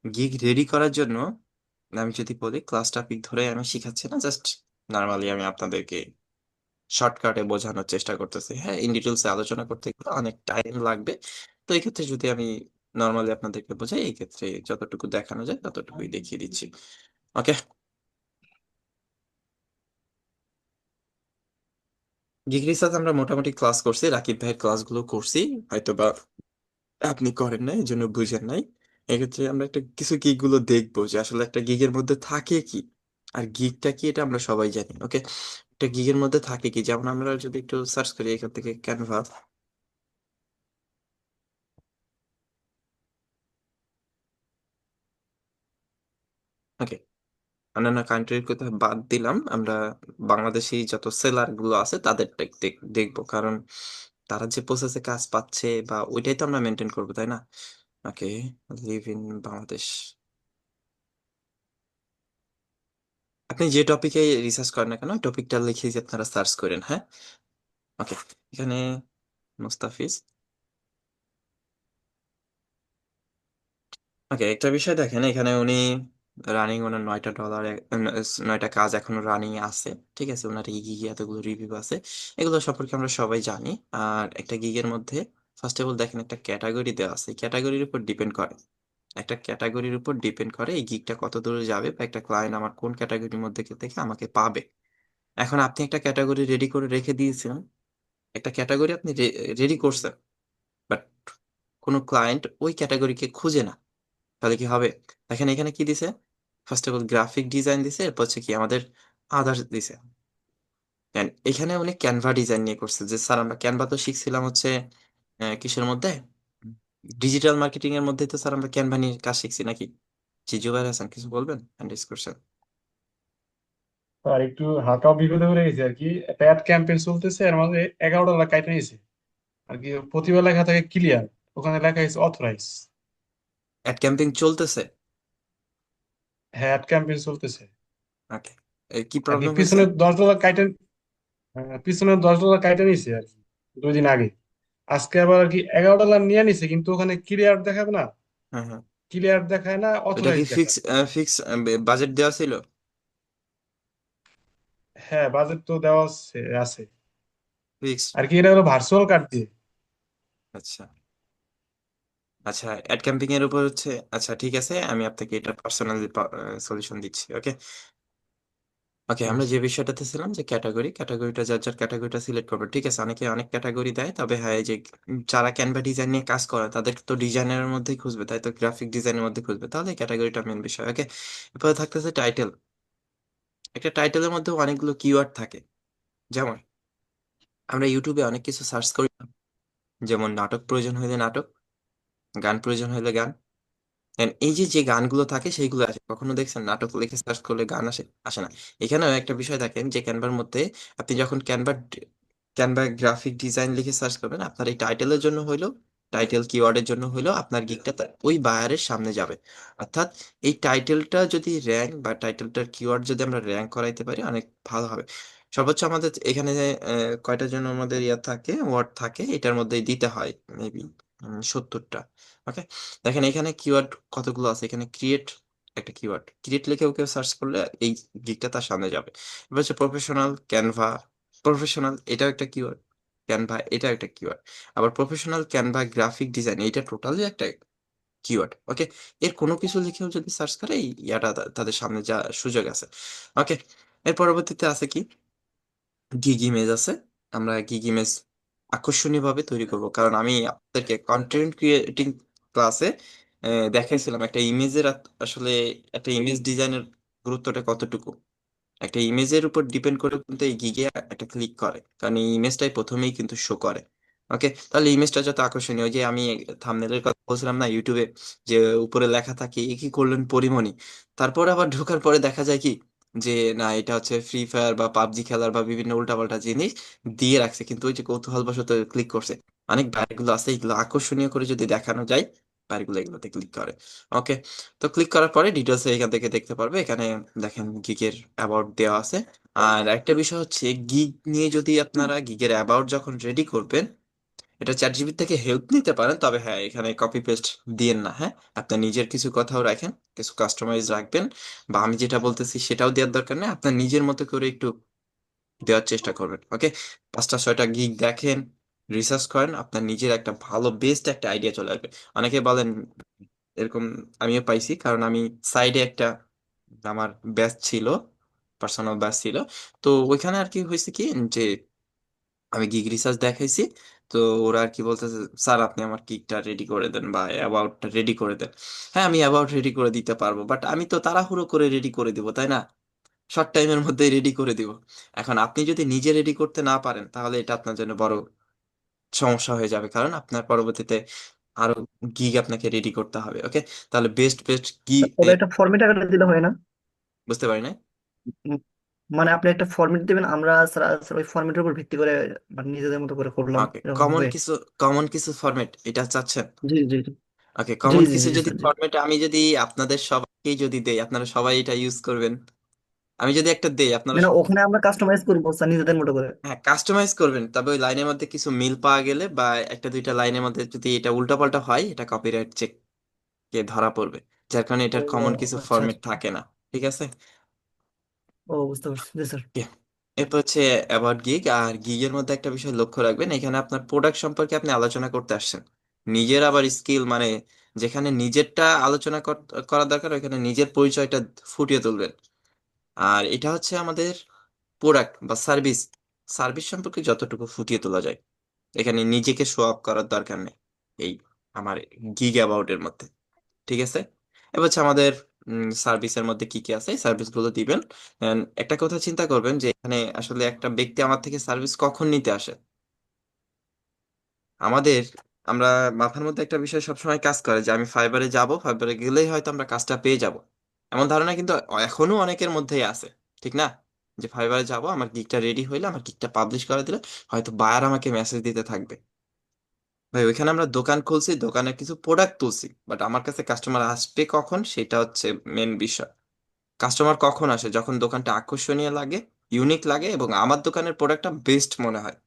গিগ রেডি করার জন্য আমি যদি বলি, ক্লাস টপিক ধরে আমি শিখাচ্ছি না, জাস্ট নর্মালি আমি আপনাদেরকে শর্টকাটে বোঝানোর চেষ্টা করতেছি। হ্যাঁ, ইন ডিটেলসে আলোচনা করতে গেলে অনেক টাইম লাগবে। তো এই ক্ষেত্রে যদি আমি নর্মালি আপনাদেরকে বোঝাই, এই ক্ষেত্রে যতটুকু দেখানো যায় ততটুকুই দেখিয়ে দিচ্ছি। ওকে। ডিগ্রি সাথে আমরা মোটামুটি ক্লাস করছি, রাকিব ভাইয়ের ক্লাসগুলো করছি, হয়তো বা আপনি করেন নাই, এই জন্য বুঝেন নাই। এক্ষেত্রে আমরা একটা কিছু গিগ গুলো দেখবো, যে আসলে একটা গিগের মধ্যে থাকে কি, আর গিগটা কি, এটা আমরা সবাই জানি। ওকে, একটা গিগের মধ্যে থাকে কি, যেমন আমরা যদি একটু সার্চ করি এখান থেকে ক্যানভা। ওকে, অন্যান্য কান্ট্রির কথা বাদ দিলাম, আমরা বাংলাদেশি যত সেলার গুলো আছে তাদের দেখবো, কারণ তারা যে প্রসেসে কাজ পাচ্ছে বা ওইটাই তো আমরা মেনটেন করবো, তাই না? ওকে, লিভ ইন বাংলাদেশ। আপনি যে টপিকে রিসার্চ করেন না কেন টপিকটা লিখে যে আপনারা সার্চ করেন, হ্যাঁ। ওকে, এখানে মুস্তাফিজ। ওকে, একটা বিষয় দেখেন, এখানে উনি রানিং, ওনার 9টা ডলার, 9টা কাজ এখনো রানিং আছে। ঠিক আছে, ওনার এই গিগে এতগুলো রিভিউ আছে, এগুলো সম্পর্কে আমরা সবাই জানি। আর একটা গিগের মধ্যে ফার্স্ট অফ অল দেখেন একটা ক্যাটাগরি দেওয়া আছে, ক্যাটাগরির উপর ডিপেন্ড করে, একটা ক্যাটাগরির উপর ডিপেন্ড করে এই গিগটা কত দূরে যাবে, বা একটা ক্লায়েন্ট আমার কোন ক্যাটাগরির মধ্যে থেকে আমাকে পাবে। এখন আপনি একটা ক্যাটাগরি রেডি করে রেখে দিয়েছেন, একটা ক্যাটাগরি আপনি রেডি করছেন, বাট কোনো ক্লায়েন্ট ওই ক্যাটাগরিকে খুঁজে না, তাহলে কি হবে? দেখেন এখানে কি দিছে, first of all graphic design দিছে, এরপর হচ্ছে কি আমাদের আদার্স দিছে। দেন এখানে উনি ক্যানভা ডিজাইন নিয়ে করছে, যে স্যার আমরা ক্যানভা তো শিখছিলাম হচ্ছে কিসের মধ্যে, ডিজিটাল মার্কেটিং এর মধ্যে, তো স্যার আমরা ক্যানভা নিয়ে কাজ শিখছি নাকি? জি, জুবাইর হাসান কিছু বলবেন হ্যান্ড রেজ করছেন। আর একটু হালকা বিপদে পড়ে গেছে আর কি। একটা অ্যাড ক্যাম্পেইন চলতেছে, এর মাঝে 11 ডলার কাইটে নিয়েছে আর কি। প্রতিবার লেখা থাকে ক্লিয়ার, ওখানে লেখা হয়েছে অথরাইজ। অ্যাড ক্যাম্পেইন চলতেছে? হ্যাঁ, অ্যাড ক্যাম্পেইন চলতেছে ওকে, কি আর কি। প্রবলেম হয়েছে? পিছনে 10 ডলার কাইটে, পিছনে 10 ডলার কাইটে নিয়েছে আর কি 2 দিন আগে। আজকে আবার আর কি 11 ডলার নিয়ে নিছে, কিন্তু ওখানে ক্লিয়ার দেখাবে না, হ্যাঁ হ্যাঁ, ক্লিয়ার দেখায় না, ওটা কি অথরাইজ ফিক্স দেখায়। ফিক্স বাজেট দেওয়া ছিল? হ্যাঁ, বাজেট তো দেওয়া আছে আছে। ফিক্স। আর কি এটা হলো ভার্চুয়াল কার্ড দিয়ে। আচ্ছা আচ্ছা, অ্যাড ক্যাম্পিং এর উপর হচ্ছে, আচ্ছা ঠিক আছে, আমি আপনাকে এটা পার্সোনালি সলিউশন দিচ্ছি। ওকে ওকে, ঠিক আমরা আছে। যে বিষয়টাতে ছিলাম যে ক্যাটাগরিটা যার যার ক্যাটাগরিটা সিলেক্ট করবে, ঠিক আছে, অনেকে অনেক ক্যাটাগরি দেয়, তবে হ্যাঁ এই যে যারা ক্যানভা ডিজাইন নিয়ে কাজ করে তাদের তো ডিজাইনের মধ্যেই খুঁজবে, তাই তো গ্রাফিক ডিজাইনের মধ্যে খুঁজবে, তাহলে ক্যাটাগরিটা মেন বিষয়। ওকে, এরপরে থাকতেছে টাইটেল। একটা টাইটেলের মধ্যে অনেকগুলো কিওয়ার্ড থাকে, যেমন আমরা ইউটিউবে অনেক কিছু সার্চ করি, যেমন নাটক প্রয়োজন হলে নাটক, গান প্রয়োজন হলে গান। And এই যে যে গানগুলো থাকে সেইগুলো আসে, কখনো দেখছেন নাটক লিখে সার্চ করলে গান আসে? আসে না। এখানেও একটা বিষয় দেখেন যে ক্যানভার মধ্যে আপনি যখন ক্যানভা গ্রাফিক ডিজাইন লিখে সার্চ করবেন, আপনার এই টাইটেলের জন্য হইলো, টাইটেল কিওয়ার্ডের জন্য হইলো আপনার গিগটা ওই বায়ারের সামনে যাবে। অর্থাৎ এই টাইটেলটা যদি র্যাঙ্ক, বা টাইটেলটার কিওয়ার্ড যদি আমরা র্যাঙ্ক করাইতে পারি, অনেক ভালো হবে। সর্বোচ্চ আমাদের এখানে যে কয়টা জন্য আমাদের ইয়া থাকে, ওয়ার্ড থাকে, এটার মধ্যে দিতে হয় মেবি 70টা। ওকে, দেখেন এখানে কিওয়ার্ড কতগুলো আছে, এখানে ক্রিয়েট একটা কিওয়ার্ড, ক্রিয়েট লিখেও কেউ সার্চ করলে এই গিগটা তার সামনে যাবে। এবার হচ্ছে প্রফেশনাল ক্যানভা, প্রফেশনাল এটাও একটা কিওয়ার্ড, ক্যানভা এটাও একটা কিওয়ার্ড, আবার প্রফেশনাল ক্যানভা গ্রাফিক ডিজাইন এটা টোটালি একটা কিওয়ার্ড। ওকে, এর কোনো কিছু লিখেও যদি সার্চ করে এই ইয়াটা তাদের সামনে যা সুযোগ আছে। ওকে, এর পরবর্তীতে আছে কি, গিগ ইমেজ আছে। আমরা গিগ ইমেজ আকর্ষণীয় ভাবে তৈরি করব, কারণ আমি আপনাদেরকে কন্টেন্ট ক্রিয়েটিং ক্লাসে দেখাইছিলাম একটা ইমেজের আসলে একটা ইমেজ ডিজাইনের গুরুত্বটা কতটুকু। একটা ইমেজের উপর ডিপেন্ড করে কিন্তু এই গিগে একটা ক্লিক করে, কারণ এই ইমেজটাই প্রথমেই কিন্তু শো করে। ওকে, তাহলে ইমেজটা যত আকর্ষণীয়, ওই যে আমি থাম্বনেলের কথা বলছিলাম না ইউটিউবে, যে উপরে লেখা থাকে এ কি করলেন পরিমণি, তারপর আবার ঢোকার পরে দেখা যায় কি, যে না এটা হচ্ছে ফ্রি ফায়ার বা পাবজি খেলার বা বিভিন্ন উল্টাপাল্টা জিনিস দিয়ে রাখছে, কিন্তু ওই যে কৌতূহলবশত ক্লিক করছে। অনেক বাইকগুলো আছে, এগুলো আকর্ষণীয় করে যদি দেখানো যায়, বাইকগুলো এগুলোতে ক্লিক করে। ওকে, তো ক্লিক করার পরে ডিটেলস এখান থেকে দেখতে পারবে, এখানে দেখেন গিগের অ্যাবাউট দেওয়া আছে। আর একটা বিষয় হচ্ছে, গিগ নিয়ে যদি আপনারা গিগের অ্যাবাউট যখন রেডি করবেন, এটা চ্যাট জিপিটি থেকে হেল্প নিতে পারেন, তবে হ্যাঁ এখানে কপি পেস্ট দিয়েন না, হ্যাঁ আপনার নিজের কিছু কথাও রাখেন, কিছু কাস্টমাইজ রাখবেন, বা আমি যেটা বলতেছি সেটাও দেওয়ার দরকার নেই, আপনার নিজের মতো করে একটু দেওয়ার চেষ্টা করবেন। ওকে, 5টা 6টা গিগ দেখেন, রিসার্চ করেন, আপনার নিজের একটা ভালো বেস্ট একটা আইডিয়া চলে আসবে। অনেকে বলেন এরকম, আমিও পাইছি, কারণ আমি সাইডে একটা আমার ব্যাচ ছিল, পার্সোনাল ব্যাচ ছিল, তো ওইখানে আর কি হয়েছে কি, যে আমি গিগ রিসার্চ দেখাইছি, তো ওরা আর কি বলতেছে, স্যার আপনি আমার গিগটা রেডি করে দেন বা অ্যাবাউটটা রেডি করে দেন। হ্যাঁ আমি অ্যাবাউট রেডি করে দিতে পারবো, বাট আমি তো তাড়াহুড়ো করে রেডি করে দিব, তাই না? শর্ট টাইমের মধ্যে রেডি করে দিব। এখন আপনি যদি নিজে রেডি করতে না পারেন তাহলে এটা আপনার জন্য বড় সমস্যা হয়ে যাবে, কারণ আপনার পরবর্তীতে আরো গিগ আপনাকে রেডি করতে হবে। ওকে, তাহলে বেস্ট বেস্ট গি তবে একটা ফরম্যাট আকারে দিলে হয় না? বুঝতে পারি না। উম, মানে আপনি একটা ফরম্যাট দিবেন, আমরা স্যার ওই ফরম্যাটের উপর ভিত্তি করে মানে নিজেদের মতো করে করলাম, ওকে, এরকম কমন হবে? কিছু, কমন কিছু ফরম্যাট এটা চাচ্ছেন? জি জি জি ওকে, জি কমন জি কিছু জি যদি স্যার, জি। ফরম্যাট আমি যদি আপনাদের সবাইকে যদি দেই, আপনারা সবাই এটা ইউজ করবেন। আমি যদি একটা দেই আপনারা মানে ওখানে আমরা কাস্টমাইজ করবো স্যার নিজেদের মতো করে। হ্যাঁ কাস্টমাইজ করবেন, তবে ওই লাইনের মধ্যে কিছু মিল পাওয়া গেলে বা একটা দুইটা লাইনের মধ্যে যদি এটা উল্টাপাল্টা হয় এটা কপিরাইট চেক কে ধরা পড়বে, যার কারণে ও এটার কমন কিছু আচ্ছা ফরম্যাট আচ্ছা। থাকে না। ঠিক আছে। ও বুঝতে পারছি, জি স্যার। Okay, এরপর হচ্ছে অ্যাবাউট গিগ। আর গিগের মধ্যে একটা বিষয় লক্ষ্য রাখবেন, এখানে আপনার প্রোডাক্ট সম্পর্কে আপনি আলোচনা করতে আসছেন। নিজের আবার স্কিল মানে যেখানে নিজেরটা আলোচনা করা দরকার ওইখানে নিজের পরিচয়টা ফুটিয়ে তুলবেন। আর এটা হচ্ছে আমাদের প্রোডাক্ট বা সার্ভিস, সার্ভিস সম্পর্কে যতটুকু ফুটিয়ে তোলা যায়, এখানে নিজেকে শো অফ করার দরকার নেই এই আমার গিগ অ্যাবাউট এর মধ্যে। ঠিক আছে। এবার হচ্ছে আমাদের সার্ভিসের মধ্যে কি কি আছে সার্ভিস গুলো দিবেন। And একটা কথা চিন্তা করবেন যে এখানে আসলে একটা ব্যক্তি আমার থেকে সার্ভিস কখন নিতে আসে। আমাদের আমরা মাথার মধ্যে একটা বিষয় সবসময় কাজ করে যে আমি ফাইবারে যাব, ফাইবারে গেলেই হয়তো আমরা কাজটা পেয়ে যাব, এমন ধারণা কিন্তু এখনো অনেকের মধ্যেই আছে। ঠিক না? যে ফাইবারে যাব, আমার গিগটা রেডি হইলে, আমার গিগটা পাবলিশ করে দিলে হয়তো বায়ার আমাকে মেসেজ দিতে থাকবে। ভাই ওইখানে আমরা দোকান খুলছি, দোকানের কিছু প্রোডাক্ট তুলছি, বাট আমার কাছে কাস্টমার আসবে কখন সেটা হচ্ছে মেন বিষয়। কাস্টমার কখন আসে? যখন দোকানটা আকর্ষণীয় লাগে, ইউনিক লাগে এবং আমার দোকানের প্রোডাক্টটা বেস্ট মনে হয়,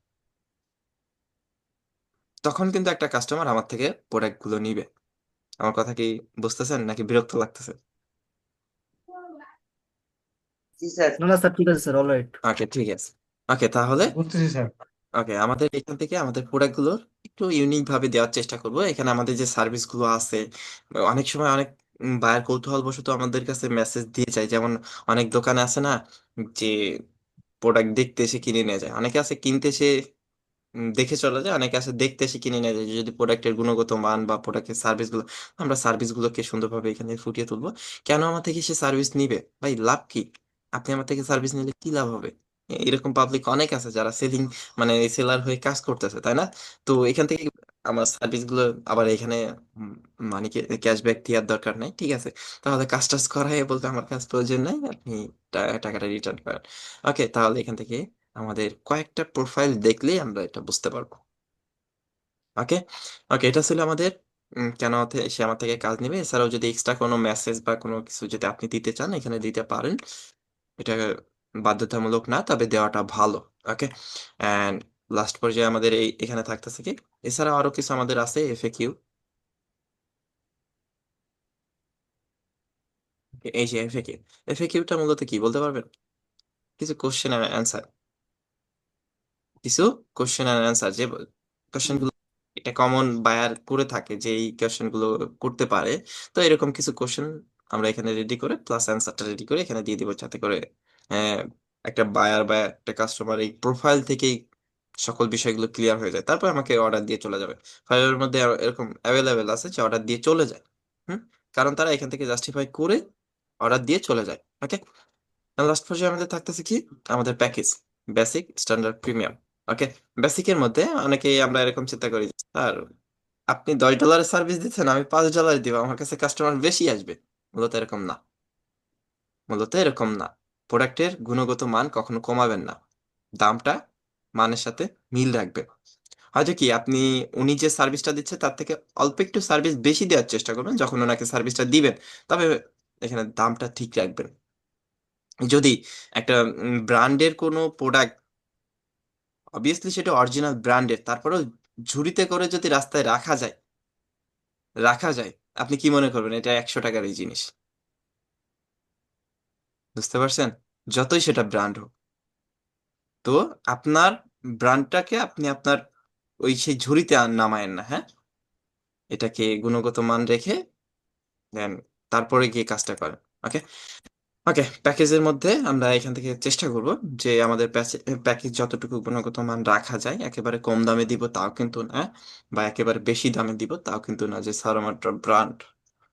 তখন কিন্তু একটা কাস্টমার আমার থেকে প্রোডাক্ট গুলো নিবে। আমার কথা কি বুঝতেছেন নাকি বিরক্ত লাগতেছে? জি স্যার। না না স্যার, ঠিক আছে স্যার, অলরাইট। ওকে ঠিক আছে। ওকে তাহলে বুঝতেছি স্যার। ওকে আমাদের এখান থেকে আমাদের প্রোডাক্ট গুলো একটু ইউনিক ভাবে দেওয়ার চেষ্টা করব। এখানে আমাদের যে সার্ভিস গুলো আছে, অনেক সময় অনেক বায়ার কৌতূহল বশত আমাদের কাছে মেসেজ দিয়ে যায়, যেমন অনেক দোকানে আছে না যে প্রোডাক্ট দেখতে এসে কিনে নিয়ে যায়, অনেকে আছে কিনতে এসে দেখে চলে যায়, অনেকে আছে দেখতে এসে কিনে নিয়ে যায়। যদি প্রোডাক্টের গুণগত মান বা প্রোডাক্টের সার্ভিস গুলো, আমরা সার্ভিস গুলোকে সুন্দরভাবে এখানে ফুটিয়ে তুলবো। কেন আমার থেকে সে সার্ভিস নিবে? ভাই লাভ কি? আপনি আমার থেকে সার্ভিস নিলে কি লাভ হবে? এরকম পাবলিক অনেক আছে যারা সেলিং মানে সেলার হয়ে কাজ করতেছে, তাই না? তো এখান থেকে আমার সার্ভিস গুলো আবার এখানে মানে ক্যাশব্যাক দেওয়ার দরকার নাই। ঠিক আছে, তাহলে কাজ টাজ করাই বলতে আমার কাজ প্রয়োজন নাই, আপনি টাকাটা রিটার্ন করেন। ওকে, তাহলে এখান থেকে আমাদের কয়েকটা প্রোফাইল দেখলেই আমরা এটা বুঝতে পারবো। ওকে। ওকে, এটা ছিল আমাদের কেন সে আমার থেকে কাজ নেবে। এছাড়াও যদি এক্সট্রা কোনো মেসেজ বা কোনো কিছু যদি আপনি দিতে চান এখানে দিতে পারেন, এটা বাধ্যতামূলক না, তবে দেওয়াটা ভালো। ওকে। অ্যান্ড লাস্ট পর্যায়ে আমাদের এখানে থাকতেছে কি, এছাড়া আরো কিছু আমাদের আছে এফএকিউ। এই যে এফএকিউ, এফএকিউটা মূলত কি বলতে পারবেন? কিছু কোশ্চেন আর অ্যান্সার, কিছু কোশ্চেন আর অ্যান্সার যে কোশ্চেন গুলো এটা কমন বায়ার করে থাকে, যে এই কোশ্চেন গুলো করতে পারে। তো এরকম কিছু কোশ্চেন আমরা এখানে রেডি করে প্লাস অ্যান্সারটা রেডি করে এখানে দিয়ে দিব, যাতে করে আহ, একটা বায়ার বা একটা কাস্টমার এই প্রোফাইল থেকেই সকল বিষয়গুলো ক্লিয়ার হয়ে যায়, তারপর আমাকে অর্ডার দিয়ে চলে যাবে। ফাইলের মধ্যে আরো এরকম অ্যাভেলেবেল আছে যে অর্ডার দিয়ে চলে যায়। হুম, কারণ তারা এখান থেকে জাস্টিফাই করে অর্ডার দিয়ে চলে যায়। ওকে। লাস্ট পর্যায়ে আমাদের থাকতেছে কি, আমাদের প্যাকেজ, বেসিক, স্ট্যান্ডার্ড, প্রিমিয়াম। ওকে, বেসিকের মধ্যে অনেকেই আমরা এরকম চিন্তা করি, আর আপনি $10 সার্ভিস দিচ্ছেন, আমি $5 দিব, আমার কাছে কাস্টমার বেশি আসবে। মূলত এরকম না, মূলত এরকম না। প্রোডাক্টের গুণগত মান কখনো কমাবেন না, দামটা মানের সাথে মিল রাখবেন। হয়তো কি আপনি উনি যে সার্ভিসটা দিচ্ছে তার থেকে অল্প একটু সার্ভিস বেশি দেওয়ার চেষ্টা করবেন যখন ওনাকে সার্ভিসটা দিবেন, তবে এখানে দামটা ঠিক রাখবেন। যদি একটা ব্র্যান্ডের কোনো প্রোডাক্ট, অবভিয়াসলি সেটা অরিজিনাল ব্র্যান্ডের, তারপরেও ঝুড়িতে করে যদি রাস্তায় রাখা যায়, আপনি কি মনে করবেন এটা 100 টাকার এই জিনিস? বুঝতে পারছেন? যতই সেটা ব্র্যান্ড হোক, তো আপনার ব্র্যান্ডটাকে আপনি আপনার ওই সেই ঝুড়িতে নামায়েন না, হ্যাঁ। এটাকে গুণগত মান রেখে দেন তারপরে গিয়ে কাজটা করেন। ওকে। ওকে, প্যাকেজের মধ্যে আমরা এখান থেকে চেষ্টা করব যে আমাদের প্যাকেজ যতটুকু গুণগত মান রাখা যায়, একেবারে কম দামে দিব তাও কিন্তু না, বা একেবারে বেশি দামে দিব তাও কিন্তু না যে স্যার আমার ব্র্যান্ড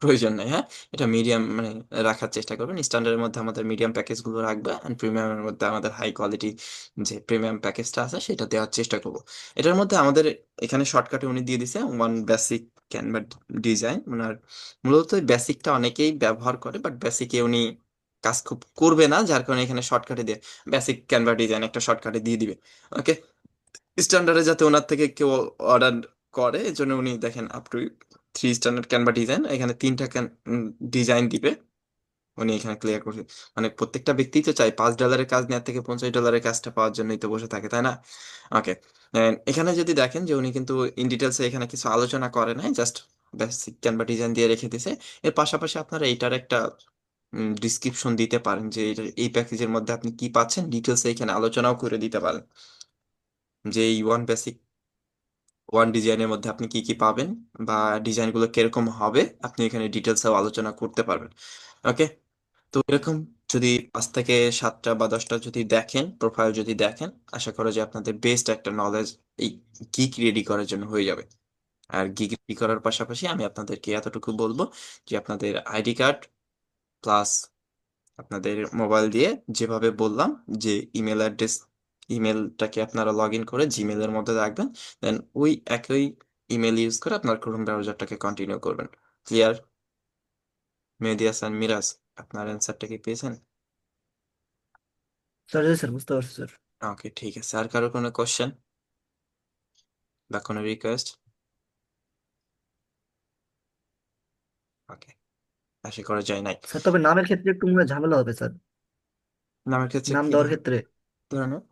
প্রয়োজন নেই। হ্যাঁ, এটা মিডিয়াম মানে রাখার চেষ্টা করবেন। স্ট্যান্ডার্ডের মধ্যে আমাদের মিডিয়াম প্যাকেজগুলো রাখবে, অ্যান্ড প্রিমিয়ামের মধ্যে আমাদের হাই কোয়ালিটি যে প্রিমিয়াম প্যাকেজটা আছে সেটা দেওয়ার চেষ্টা করব। এটার মধ্যে আমাদের এখানে শর্টকাটে উনি দিয়ে দিছে ওয়ান বেসিক ক্যানভা ডিজাইন। ওনার মূলত বেসিকটা অনেকেই ব্যবহার করে, বাট বেসিকে উনি কাজ খুব করবে না, যার কারণে এখানে শর্টকাটে দিয়ে বেসিক ক্যানভা ডিজাইন একটা শর্টকাটে দিয়ে দিবে। ওকে, স্ট্যান্ডার্ডে যাতে ওনার থেকে কেউ অর্ডার করে, এই জন্য উনি দেখেন up to 3 standard Canva design, এখানে 3টা ডিজাইন দিবে উনি এখানে ক্লিয়ার করছে। মানে প্রত্যেকটা ব্যক্তি তো চায় $5 কাজ নেওয়ার থেকে $50 কাজটা পাওয়ার জন্যই তো বসে থাকে, তাই না? ওকে, এখানে যদি দেখেন যে উনি কিন্তু ইন ডিটেলসে এখানে কিছু আলোচনা করে নাই, জাস্ট বেসিক ক্যানভা ডিজাইন দিয়ে রেখে দিছে। এর পাশাপাশি আপনারা এইটার একটা ডিসক্রিপশন দিতে পারেন যে এই প্যাকেজের মধ্যে আপনি কি পাচ্ছেন, ডিটেলসে এখানে আলোচনাও করে দিতে পারেন যে এই ওয়ান ডিজাইনের মধ্যে আপনি কি কি পাবেন বা ডিজাইনগুলো কিরকম হবে, আপনি এখানে ডিটেলসেও আলোচনা করতে পারবেন। ওকে, তো এরকম যদি 5 থেকে 7টা বা 10টা যদি দেখেন, প্রোফাইল যদি দেখেন, আশা করা যে আপনাদের বেস্ট একটা নলেজ এই গিগ রেডি করার জন্য হয়ে যাবে। আর গিগ রেডি করার পাশাপাশি আমি আপনাদেরকে এতটুকু বলবো যে আপনাদের আইডি কার্ড প্লাস আপনাদের মোবাইল দিয়ে যেভাবে বললাম যে ইমেল অ্যাড্রেস, ইমেলটাকে আপনারা লগ ইন করে জিমেলের মধ্যে রাখবেন, দেন ওই একই ইমেল ইউজ করে আপনার ক্রোম ব্রাউজারটাকে কন্টিনিউ করবেন। ক্লিয়ার? মেহেদী হাসান মিরাজ, আপনার অ্যান্সারটা কি পেয়েছেন? স্যার জি স্যার, বুঝতে পারছি স্যার। ওকে, ঠিক আছে। আর কারো কোনো কোশ্চেন বা কোনো রিকোয়েস্ট? ওকে, আশা করা যায় নাই। স্যার তবে নামের ক্ষেত্রে একটু মনে হয় ঝামেলা হবে স্যার, নামের ক্ষেত্রে নাম কি দেওয়ার ক্ষেত্রে। ধরনের?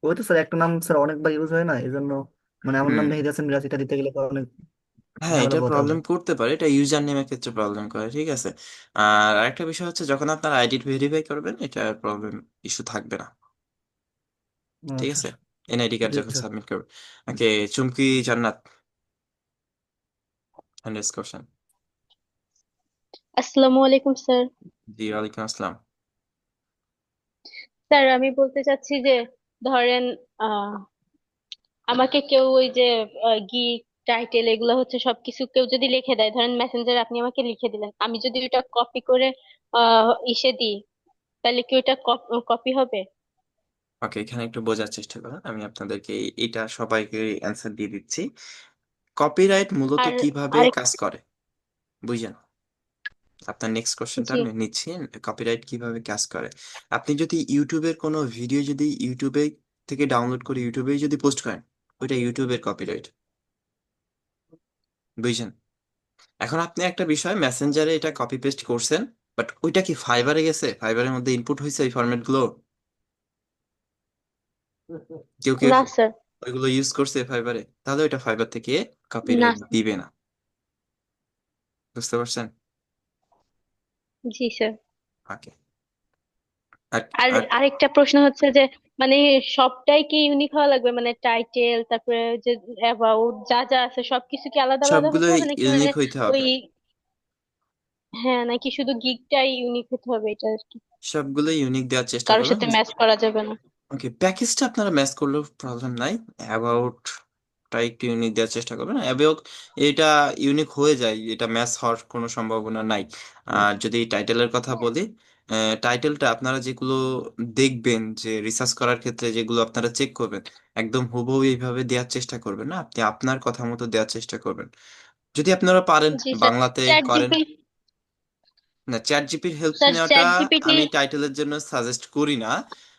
ওই তো স্যার একটা নাম স্যার অনেকবার ইউজ হয় না, এই জন্য মানে আমার নাম হুম, মেহেদী হাসান মিরাজ, এটা দিতে গেলে তো অনেক হ্যাঁ, ঝামেলা এটা পোহাতে হবে। প্রবলেম করতে পারে, এটা ইউজার নেমের ক্ষেত্রে প্রবলেম করে, ঠিক আছে। আর আরেকটা বিষয় হচ্ছে যখন আপনার আইডি ভেরিফাই করবেন এটা প্রবলেম ইস্যু থাকবে না, ঠিক আচ্ছা আছে। আচ্ছা। এনআইডি কার্ড জি যখন স্যার। সাবমিট করবেন। ওকে, চুমকি জান্নাত, 100 কোশ্চেন। আসসালামু আলাইকুম স্যার। জি, ওয়ালাইকুম আসসালাম। স্যার আমি বলতে চাচ্ছি যে ধরেন আহ আমাকে কেউ ওই যে গিগ টাইটেল এগুলো হচ্ছে সবকিছু কেউ যদি লিখে দেয়, ধরেন মেসেঞ্জারে আপনি আমাকে লিখে দিলেন, আমি যদি ওটা কপি করে ইসে দিই, তাহলে কি ওটা কপি হবে? ওকে, এখানে একটু বোঝার চেষ্টা করুন, আমি আপনাদেরকে এটা সবাইকে অ্যান্সার দিয়ে দিচ্ছি। কপিরাইট মূলত আর কিভাবে আরেক কাজ করে বুঝছেন? আপনার নেক্সট কোশ্চেনটা জি আমি নিচ্ছি। কপিরাইট কিভাবে কাজ করে, আপনি যদি ইউটিউবের কোনো ভিডিও যদি ইউটিউবে থেকে ডাউনলোড করে ইউটিউবে যদি পোস্ট করেন, ওইটা ইউটিউবের কপিরাইট, বুঝছেন? এখন আপনি একটা বিষয় মেসেঞ্জারে এটা কপি পেস্ট করছেন, বাট ওইটা কি ফাইবারে গেছে, ফাইবারের মধ্যে ইনপুট হয়েছে ওই ফরম্যাট গুলো, কেউ কেউ না স্যার। ওইগুলো ইউজ করছে ফাইবারে, তাহলে ওইটা ফাইবার থেকে না কপিরাইট স্যার। দিবে না। বুঝতে পারছেন? জি স্যার। ওকে, আর আর আর আরেকটা প্রশ্ন হচ্ছে যে মানে সবটাই কি ইউনিক হওয়া লাগবে, মানে টাইটেল তারপরে যে অ্যাবাউট যা যা আছে সবকিছু কি আলাদা আলাদা হতে সবগুলোই হবে নাকি, মানে ইউনিক হইতে ওই হবে, হ্যাঁ, নাকি শুধু গিগটাই ইউনিক হতে হবে, এটা আর কি সবগুলোই ইউনিক দেওয়ার চেষ্টা কারোর করবেন। সাথে ম্যাচ করা যাবে না? ওকে, প্যাকেজটা আপনারা ম্যাচ করলেও প্রবলেম নাই, অ্যাবাউটটা একটু ইউনিক দেওয়ার চেষ্টা করবেন। অ্যাবাউট এটা ইউনিক হয়ে যায়, এটা ম্যাচ হওয়ার কোনো সম্ভাবনা নাই। আর যদি টাইটেলের কথা বলি, টাইটেলটা আপনারা যেগুলো দেখবেন যে রিসার্চ করার ক্ষেত্রে যেগুলো আপনারা চেক করবেন, একদম হুবহু এইভাবে দেওয়ার চেষ্টা করবেন না, আপনি আপনার কথা মতো দেওয়ার চেষ্টা করবেন। যদি আপনারা পারেন জি স্যার। বাংলাতে চ্যাট করেন। জিপি না, চ্যাট জিপির হেল্প স্যার, নেওয়াটা চ্যাট জিপিটি আমি টাইটেলের জন্য সাজেস্ট করি না।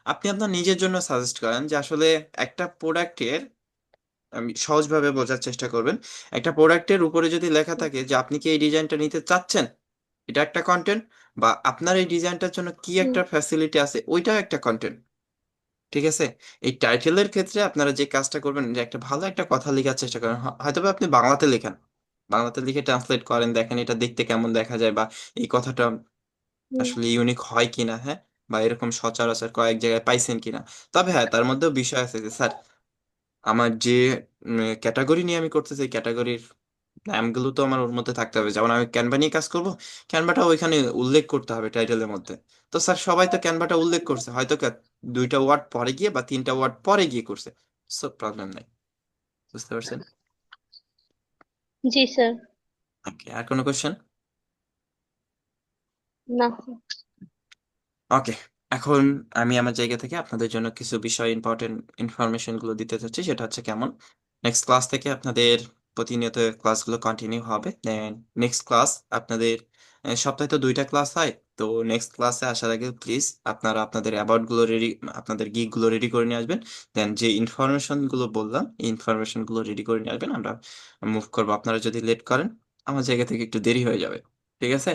আপনি আপনার নিজের জন্য সাজেস্ট করেন যে আসলে একটা প্রোডাক্টের, আমি সহজভাবে বোঝার চেষ্টা করবেন, একটা প্রোডাক্টের উপরে যদি লেখা থাকে যে আপনি কি এই ডিজাইনটা নিতে চাচ্ছেন, এটা একটা কন্টেন্ট, বা আপনার এই ডিজাইনটার জন্য কি একটা ফ্যাসিলিটি আছে ওইটাও একটা কন্টেন্ট, ঠিক আছে। এই টাইটেলের ক্ষেত্রে আপনারা যে কাজটা করবেন যে একটা ভালো একটা কথা লেখার চেষ্টা করেন, হয়তোবা আপনি বাংলাতে লেখেন, বাংলাতে লিখে ট্রান্সলেট করেন, দেখেন এটা দেখতে কেমন দেখা যায়, বা এই কথাটা আসলে ইউনিক হয় কিনা, হ্যাঁ, বা এরকম সচরাচর কয়েক জায়গায় পাইছেন কিনা। তবে হ্যাঁ, তার মধ্যেও বিষয় আছে যে স্যার আমার যে ক্যাটাগরি নিয়ে আমি করতেছি ক্যাটাগরির নামগুলো তো আমার ওর মধ্যে থাকতে হবে, যেমন আমি ক্যানভা নিয়ে কাজ করব, ক্যানভাটা ওইখানে উল্লেখ করতে হবে টাইটেলের মধ্যে। তো স্যার সবাই তো ক্যানভাটা উল্লেখ করছে, হয়তো 2টা ওয়ার্ড পরে গিয়ে বা 3টা ওয়ার্ড পরে গিয়ে করছে, সো প্রবলেম নাই। বুঝতে পারছেন? জি স্যার। ওকে, আর কোনো কোশ্চেন? না ওকে, এখন আমি আমার জায়গা থেকে আপনাদের জন্য কিছু বিষয় ইম্পর্টেন্ট ইনফরমেশন গুলো দিতে চাচ্ছি, সেটা হচ্ছে কেমন নেক্সট ক্লাস থেকে আপনাদের প্রতিনিয়ত ক্লাসগুলো কন্টিনিউ হবে। দেন নেক্সট ক্লাস আপনাদের সপ্তাহে তো 2টা ক্লাস হয়, তো নেক্সট ক্লাসে আসার আগে প্লিজ আপনারা আপনাদের অ্যাবাউট গুলো রেডি, আপনাদের গিগ গুলো রেডি করে নিয়ে আসবেন। দেন যে ইনফরমেশন গুলো বললাম এই ইনফরমেশন গুলো রেডি করে নিয়ে আসবেন, আমরা মুভ করবো। আপনারা যদি লেট করেন আমার জায়গা থেকে একটু দেরি হয়ে যাবে, ঠিক আছে?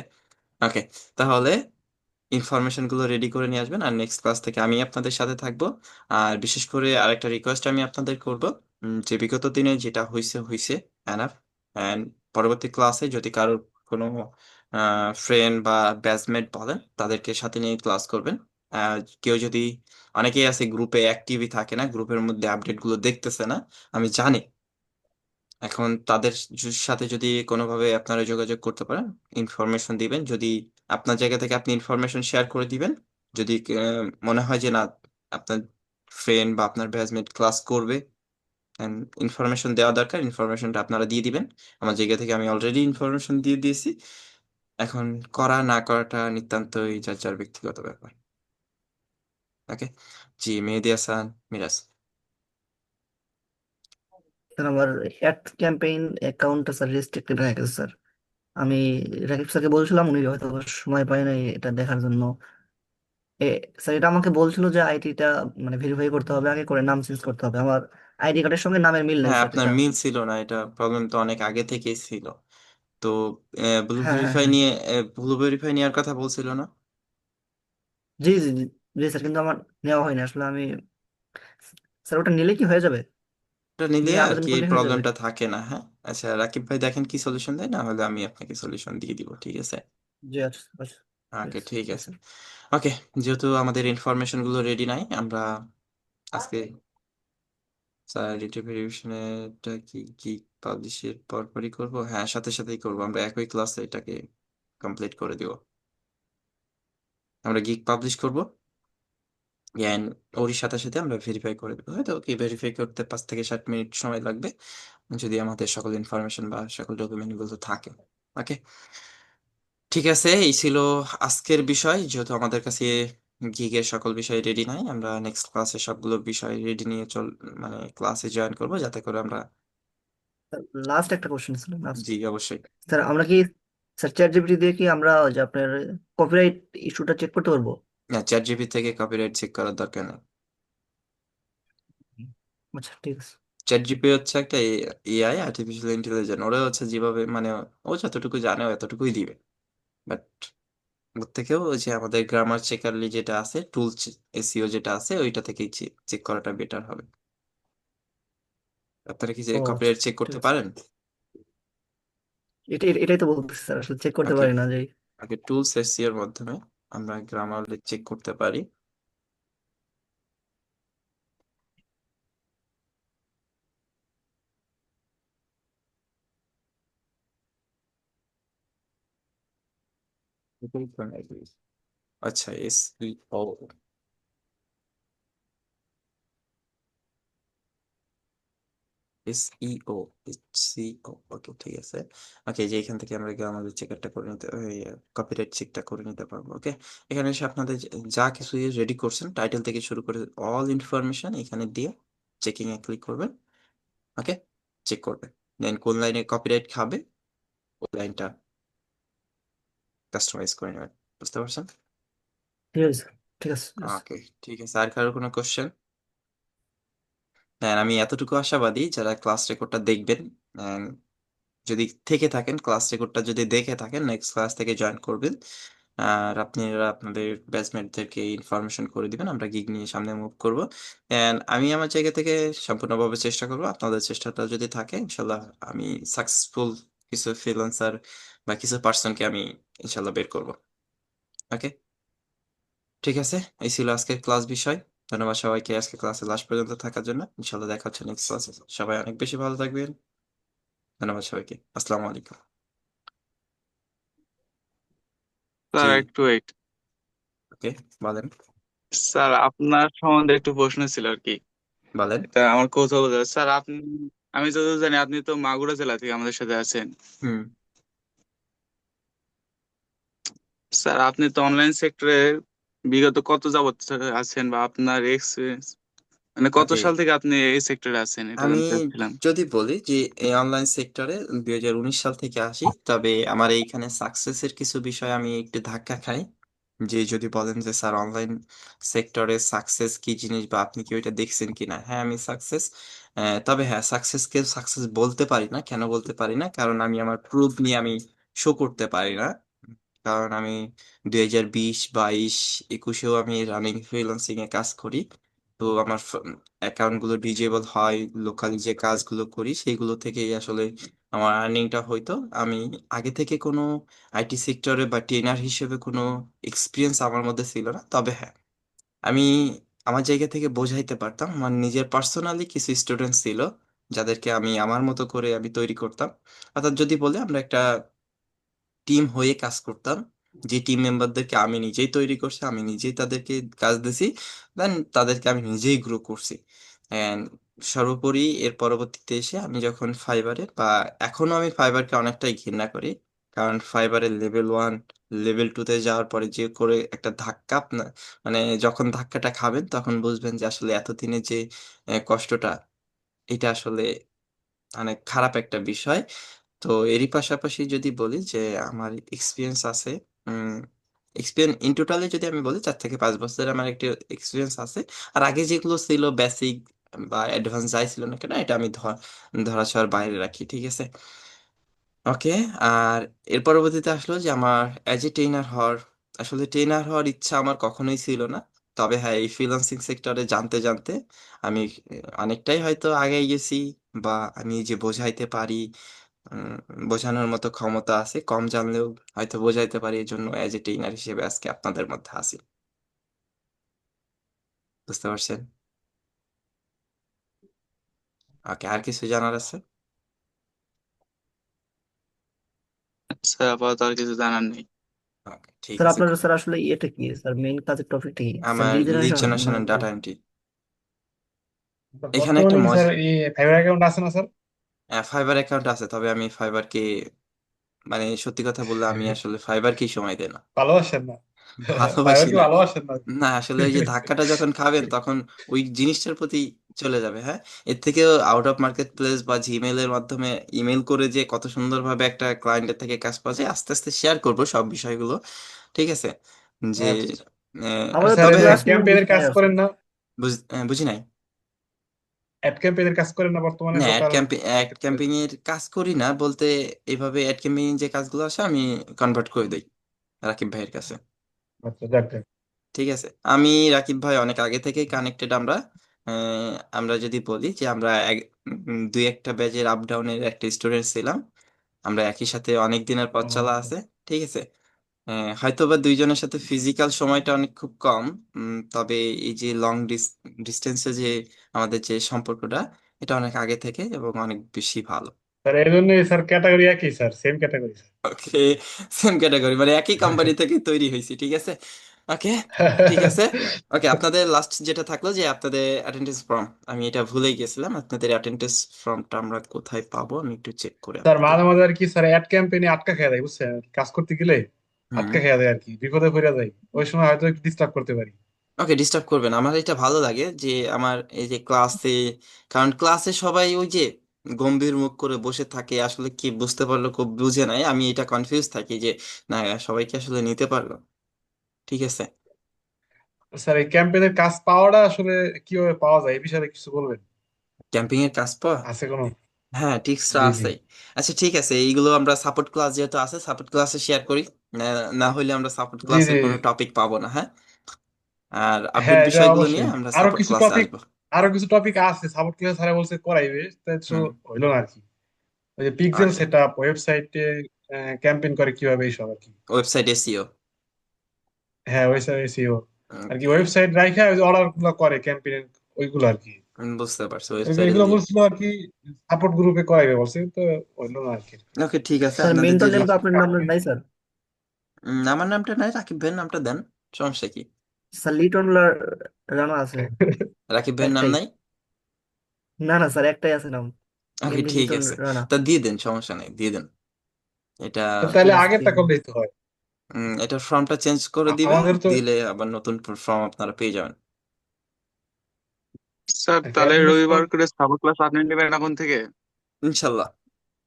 ওকে, তাহলে ইনফরমেশন গুলো রেডি করে নিয়ে আসবেন, আর নেক্সট ক্লাস থেকে আমি আপনাদের সাথে থাকবো। আর বিশেষ করে আরেকটা রিকোয়েস্ট আমি আপনাদের করব, যে বিগত দিনে যেটা হয়েছে হয়েছে এনাফ। অ্যান্ড পরবর্তী ক্লাসে যদি কারোর কোনো ফ্রেন্ড বা ব্যাচমেট বলেন তাদেরকে সাথে নিয়ে ক্লাস করবেন। কেউ যদি, অনেকেই আছে গ্রুপে অ্যাক্টিভই থাকে না, গ্রুপের মধ্যে আপডেট গুলো দেখতেছে না, আমি জানি। এখন তাদের সাথে যদি কোনোভাবে আপনারা যোগাযোগ করতে পারেন, ইনফরমেশন দিবেন, যদি আপনার জায়গা থেকে আপনি ইনফরমেশন শেয়ার করে দিবেন। যদি মনে হয় যে না আপনার ফ্রেন্ড বা আপনার ব্যাচমেট ক্লাস করবে, ইনফরমেশন দেওয়া দরকার, ইনফরমেশনটা আপনারা দিয়ে দিবেন। আমার জায়গা থেকে আমি অলরেডি ইনফরমেশন দিয়ে দিয়েছি। এখন করা না করাটা নিতান্তই যার যার ব্যক্তিগত ব্যাপার। ওকে, জি মেহেদী হাসান মিরাজ। স্যার আমার অ্যাড ক্যাম্পেইন অ্যাকাউন্টটা স্যার রেস্ট্রিক্টেড হয়ে গেছে স্যার। আমি রাকিব স্যারকে বলছিলাম, উনি হয়তো সময় পায় নাই এটা দেখার জন্য। এ স্যার এটা আমাকে বলছিল যে আইডিটা মানে ভেরিফাই করতে হবে, আগে করে নাম চেঞ্জ করতে হবে। আমার আইডি কার্ডের সঙ্গে নামের মিল নাই হ্যাঁ, স্যার আপনার এটা। মিল ছিল না, এটা প্রবলেম তো অনেক আগে থেকেই ছিল। তো ব্লু হ্যাঁ হ্যাঁ ভেরিফাই হ্যাঁ। নিয়ে, ব্লু ভেরিফাই নেওয়ার কথা বলছিল না? জি জি জি। জি স্যার, কিন্তু আমার নেওয়া হয়নি আসলে। আমি স্যার ওটা নিলে কি হয়ে যাবে? এটা নিলে নিয়ে আর আবেদন কি এই করলে হয়ে যাবে? প্রবলেমটা থাকে না। হ্যাঁ, আচ্ছা রাকিব ভাই দেখেন কি সলিউশন দেয়, না হলে আমি আপনাকে সলিউশন দিয়ে দিব, ঠিক আছে? জি আচ্ছা আচ্ছা। ঠিক ওকে, আছে ঠিক ঠিক আছে। আছে। ওকে, যেহেতু আমাদের ইনফরমেশন গুলো রেডি নাই, আমরা আজকে ভেরিফিকেশনটা কি পাবলিশের পরপরই করব? হ্যাঁ, সাথে সাথেই করব, আমরা একই ক্লাসে এটাকে কমপ্লিট করে দিব। আমরা গিগ পাবলিশ করব, অ্যান্ড ওরই সাথে সাথে আমরা ভেরিফাই করে দেবো। হয়তো কি ভেরিফাই করতে 5 থেকে 7 মিনিট সময় লাগবে, যদি আমাদের সকল ইনফরমেশন বা সকল ডকুমেন্ট গুলো থাকে। ওকে, ঠিক আছে, এই ছিল আজকের বিষয়। যেহেতু আমাদের কাছে গিগের সকল বিষয় রেডি নাই, আমরা নেক্সট ক্লাসে সবগুলো বিষয় রেডি নিয়ে মানে ক্লাসে জয়েন করব, যাতে করে আমরা। লাস্ট একটা কোশ্চেন ছিল, লাস্ট। জি অবশ্যই। স্যার আমরা কি স্যার চ্যাট জিপিটি দিয়ে কি আমরা ওই যে আপনার কপিরাইট ইস্যুটা চেক করতে পারবো? না, চ্যাট জিপি থেকে কপিরাইট চেক করার দরকার নেই। আচ্ছা ঠিক আছে। চ্যাট জিপি হচ্ছে একটা এআই, আর্টিফিশিয়াল ইন্টেলিজেন্স। ওরা হচ্ছে যেভাবে মানে ও যতটুকু জানে ও এতটুকুই দিবে। বাট ওর থেকেও ওই যে আমাদের গ্রামার চেকারলি যেটা আছে, টুল এসইও যেটা আছে, ওইটা থেকেই চেক করাটা বেটার হবে। আপনারা কি যে ও আচ্ছা কপিরাইট চেক ঠিক করতে আছে। পারেন? এটাই তো বলতেছি স্যার, আসলে চেক করতে ওকে, পারি না যে। আগে টুলস এসইও এর মাধ্যমে আমরা গ্রামার চেক করতে পারি। আচ্ছা, এসইও, এসইও, এসইও, ওকে ঠিক আছে। ওকে, যে এখান থেকে আমরা আমাদের চেকআপটা করে নিতে, কপিরাইট চেকটা করে নিতে পারবো। ওকে, এখানে এসে আপনাদের যা কিছু রেডি করছেন টাইটেল থেকে শুরু করে অল ইনফরমেশন এখানে দিয়ে চেকিং এ ক্লিক করবেন। ওকে, চেক করবেন, দেন কোন লাইনে কপিরাইট খাবে ওই লাইনটা কাস্টমাইজ করে নেবেন। বুঝতে পারছেন? ঠিক আছে ঠিক আছে ঠিক আছে। ওকে, ঠিক আছে। আর কারো কোনো কোশ্চেন? হ্যাঁ, আমি এতটুকু আশাবাদী যারা ক্লাস রেকর্ডটা দেখবেন, যদি থেকে থাকেন, ক্লাস রেকর্ডটা যদি দেখে থাকেন, নেক্সট ক্লাস থেকে জয়েন করবেন। আর আপনারা আপনাদের ব্যাচমেটদেরকে ইনফরমেশন করে দিবেন, আমরা গিগ নিয়ে সামনে মুভ করব। এন্ড আমি আমার জায়গা থেকে সম্পূর্ণভাবে চেষ্টা করব, আপনাদের চেষ্টাটা যদি থাকে ইনশাল্লাহ আমি সাকসেসফুল কিছু ফ্রিল্যান্সার বা কিছু পার্সনকে আমি ইনশাল্লাহ বের করব। ওকে, ঠিক আছে, এই ছিল আজকের ক্লাস বিষয়। ধন্যবাদ সবাইকে আজকে ক্লাসে লাস্ট পর্যন্ত থাকার জন্য। ইনশাল্লাহ দেখা হচ্ছে নেক্সট ক্লাসে। সবাই অনেক বেশি ভালো থাকবেন। ধন্যবাদ সবাইকে, আসসালামু আলাইকুম। জি, স্যার একটু ওয়েট। ওকে, বলেন। স্যার আপনার সম্বন্ধে একটু প্রশ্ন ছিল আর কি। বলেন। এটা আমার কৌতূহল স্যার। আপনি, আমি যতদূর জানি আপনি তো মাগুরা জেলা থেকে আমাদের সাথে আছেন। হুম। স্যার আপনি তো অনলাইন সেক্টরে বিগত কত যাবত আছেন, বা আপনার এক্সপিরিয়েন্স মানে কত ওকে, সাল থেকে আপনি এই সেক্টরে আছেন, এটা আমি জানতে চাচ্ছিলাম। যদি বলি যে এই অনলাইন সেক্টরে 2019 সাল থেকে আসি, তবে আমার এইখানে সাকসেসের কিছু বিষয় আমি একটু ধাক্কা খাই। যে যদি বলেন যে স্যার অনলাইন সেক্টরে সাকসেস কি জিনিস বা আপনি কি ওইটা দেখছেন কিনা, হ্যাঁ আমি সাকসেস, তবে হ্যাঁ সাকসেসকে সাকসেস বলতে পারি না। কেন বলতে পারি না? কারণ আমি আমার প্রুফ নিয়ে আমি শো করতে পারি না। কারণ আমি 2020, 22, 21-এও আমি রানিং ফ্রিল্যান্সিং এ কাজ করি। তো আমার অ্যাকাউন্ট গুলো ডিজেবল হয়, লোকালি যে কাজগুলো করি সেইগুলো থেকেই আসলে আমার আর্নিংটা হইতো। আমি আগে থেকে কোনো আইটি সেক্টরে বা ট্রেনার হিসেবে কোনো এক্সপিরিয়েন্স আমার মধ্যে ছিল না। তবে হ্যাঁ, আমি আমার জায়গা থেকে বোঝাইতে পারতাম। আমার নিজের পার্সোনালি কিছু স্টুডেন্ট ছিল যাদেরকে আমি আমার মতো করে আমি তৈরি করতাম। অর্থাৎ যদি বলে আমরা একটা টিম হয়ে কাজ করতাম, যে টিম মেম্বারদেরকে আমি নিজেই তৈরি করছি, আমি নিজেই তাদেরকে কাজ দিছি, দেন তাদেরকে আমি নিজেই গ্রো করছি। অ্যান্ড সর্বোপরি এর পরবর্তীতে এসে আমি যখন ফাইবারে, বা এখনো আমি ফাইবারকে অনেকটাই ঘৃণা করি। কারণ ফাইবারের লেভেল 1, লেভেল 2-তে যাওয়ার পরে যে করে একটা ধাক্কা আপনার, মানে যখন ধাক্কাটা খাবেন তখন বুঝবেন যে আসলে এতদিনে যে কষ্টটা, এটা আসলে অনেক খারাপ একটা বিষয়। তো এরই পাশাপাশি যদি বলি যে আমার এক্সপিরিয়েন্স আছে, এক্সপিরিয়েন্স ইন টোটালি যদি আমি বলি 4 থেকে 5 বছরের আমার একটা এক্সপিরিয়েন্স আছে। আর আগে যেগুলো ছিল বেসিক বা অ্যাডভান্স যাই ছিল না কেন, এটা আমি ধরা ছোঁয়ার বাইরে রাখি, ঠিক আছে। ওকে। আর এর পরবর্তীতে আসলো যে আমার অ্যাজ এ ট্রেনার হওয়ার, আসলে ট্রেনার হওয়ার ইচ্ছা আমার কখনোই ছিল না। তবে হ্যাঁ, এই ফ্রিল্যান্সিং সেক্টরে জানতে জানতে আমি অনেকটাই হয়তো আগে গেছি, বা আমি যে বোঝাইতে পারি, উম, বোঝানোর মতো ক্ষমতা আছে, কম জানলেও হয়তো বোঝাইতে পারি। এই জন্য অ্যাজ এ ট্রেনার হিসেবে আজকে আপনাদের মধ্যে আছি। বুঝতে পারছেন? ওকে, আর কিছু জানার আছে? স্যার আপাতত আর কিছু জানার নেই। ওকে, ঠিক স্যার আছে। আপনার স্যার আসলে ইয়েটা কি স্যার, মেইন কাজের টপিকটা কি স্যার? আমার লিড লিড জেনারেশন জেনারেশন না এন্ড কি? Data entry. এখানে একটা বর্তমানে কি মজা, স্যার এই ফাইবার অ্যাকাউন্ট আছে না স্যার? ফাইবার অ্যাকাউন্ট আছে, তবে আমি ফাইবারকে, মানে সত্যি কথা বললে আমি আসলে ফাইবারকেই সময় দেই না। ভালোবাসেন না? ভালোবাসি ফাইবার কি না। ভালোবাসেন না? না, আসলে ওই যে ধাক্কাটা যখন খাবেন তখন ওই জিনিসটার প্রতি চলে যাবে। হ্যাঁ, এর থেকেও আউট অফ মার্কেট প্লেস বা জিমেল এর মাধ্যমে ইমেল করে যে কত সুন্দরভাবে একটা ক্লায়েন্টের থেকে কাজ পাওয়া যায়, আস্তে আস্তে শেয়ার করব সব বিষয়গুলো, ঠিক আছে। যে আচ্ছা। আর আমাদের তো স্যার এই তবে যে ক্লাস নিয়ে ক্যাম্পেইনের কাজ বিষয় আছে। করেন না? বুঝি নাই। অ্যাড ক্যাম্পেইনের কাজ করেন না বর্তমানে না, local ad market place? Camping এর কাজ করি না বলতে, এইভাবে অ্যাড ক্যাম্পিং যে কাজগুলো আসে আমি কনভার্ট করে দিই রাকিব ভাইয়ের কাছে। আচ্ছা, যাক যাক। ঠিক আছে, আমি রাকিব ভাই অনেক আগে থেকেই কানেক্টেড আমরা। আমরা যদি বলি যে আমরা দুই একটা ব্যাচের আপ ডাউনের একটা স্টুডেন্ট ছিলাম। আমরা একই সাথে অনেক দিনের পথ চলা ও, আছে, ঠিক আছে। হয়তো বা দুইজনের সাথে ফিজিক্যাল সময়টা অনেক খুব কম, তবে এই যে লং ডিস্টেন্সে যে আমাদের যে সম্পর্কটা, এটা অনেক আগে থেকে এবং অনেক বেশি ভালো। স্যার এই জন্য স্যার ক্যাটাগরি একই sir, same category okay, same category, মানে একই কোম্পানি থেকে তৈরি হয়েছি, ঠিক আছে। ওকে, ঠিক আছে। স্যার। ওকে, আপনাদের লাস্ট যেটা থাকলো যে আপনাদের অ্যাটেন্ডেন্স ফর্ম, আমি এটা ভুলেই গেছিলাম। আপনাদের অ্যাটেন্ডেন্স ফর্মটা আমরা কোথায় পাবো? আমি একটু চেক করে স্যার আপনাদের। মাঝে মাঝে আর কি স্যার অ্যাড ক্যাম্পেইনে আটকা খেয়ে যায় বুঝছেন, কাজ করতে গেলে হুম। আটকা খেয়ে যায় আর কি, বিপদে পড়ে যায়। ওই সময় হয়তো একটু ডিস্টার্ব করতে পারি। ওকে, ডিস্টার্ব করবেন, আমার এটা ভালো লাগে যে আমার এই যে ক্লাসে, কারণ ক্লাসে সবাই ওই যে গম্ভীর মুখ করে বসে থাকে, আসলে কি বুঝতে পারলো খুব বুঝে নাই, আমি এটা কনফিউজ থাকি যে না সবাই কি আসলে নিতে পারলো, ঠিক আছে। স্যার এই ক্যাম্পেইনের কাজ পাওয়াটা আসলে কিভাবে পাওয়া যায় এই বিষয়ে কিছু বলবেন? ক্যাম্পিং এর কাজ পাওয়া, আছে কোনো? হ্যাঁ টিক্সটা জি জি। আছে। আচ্ছা ঠিক আছে, এইগুলো আমরা সাপোর্ট ক্লাস যেহেতু আছে, সাপোর্ট ক্লাসে শেয়ার করি। না, না হলে আমরা সাপোর্ট জি জি। ক্লাসের কোনো টপিক পাবো না, হ্যাঁ। আর আপডেট হ্যাঁ, এটা বিষয়গুলো নিয়ে অবশ্যই। আমরা আরো সাপোর্ট কিছু ক্লাসে টপিক, আসবো। আরো কিছু টপিক আছে সাপোর্ট ক্লাস স্যার বলছে করাইবে, তাই তো হুম। হইলো না আর কি। ওই যে পিক্সেল ওকে, সেটআপ, ওয়েবসাইটে ক্যাম্পেইন করে কিভাবে এইসব আর কি। Website SEO. হ্যাঁ, ওয়েবসাইট এসইও আর কি, ওয়েবসাইট রাইখা ওই যে অর্ডার গুলো করে ক্যাম্পেইন, ওইগুলো আর কি। বুঝতে পারছি, এগুলো ওয়েবসাইটে। বলছিল আর কি সাপোর্ট গ্রুপে করাইবে বলছে, তো হইলো না আর কি। ওকে, ঠিক আছে, স্যার আপনাদের মেন্টর যদি নেম তো আপনার নাম নাই স্যার? আমার নামটা নাই, রাকিব ভাইয়ের নামটা দেন, সমস্যা কি? স্যার লিটন রানা আছে রাকিব ভাইয়ের নাম একটাই। নাই? না না স্যার, একটাই আছে নাম, ওকে, এমডি ঠিক লিটন আছে, রানা। তা দিয়ে দেন, সমস্যা নেই, দিয়ে দেন এটা। ঠিক তাহলে আছে, আগেরটা ঠিক আছে। করলেই তো হয়। এটা ফর্মটা চেঞ্জ করে দিবে, আমাদের তো দিলে আবার নতুন ফর্ম আপনারা পেয়ে যাবেন। স্যার তাহলে অ্যাটেন্ডেন্স তো রবিবার করে সাপোর্ট ক্লাস আপনি নেবেন এখন থেকে? ইনশাল্লাহ,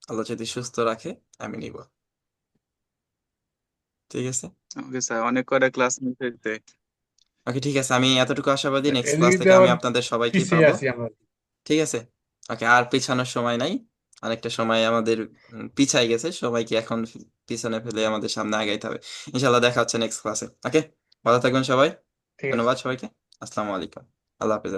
আল্লাহ যদি সুস্থ রাখে আমি নিব। ঠিক আছে, ওকে স্যার, অনেক করে ক্লাস মিস হয়েছে। ওকে ঠিক আছে, আমি এতটুকু আশাবাদী নেক্সট ক্লাস এদিকে থেকে আমি আবার আপনাদের সবাইকেই পিছিয়ে পাবো। আছি আমরা। ঠিক আছে, ওকে, আর পিছানোর সময় নাই, অনেকটা সময় আমাদের পিছাই গেছে, সবাইকে এখন পিছনে ফেলে আমাদের সামনে আগাইতে হবে। ইনশাল্লাহ দেখা হচ্ছে নেক্সট ক্লাসে। ওকে, ভালো থাকবেন সবাই, ঠিক আছে। ধন্যবাদ সবাইকে, আসসালামু আলাইকুম, আল্লাহ হাফেজ।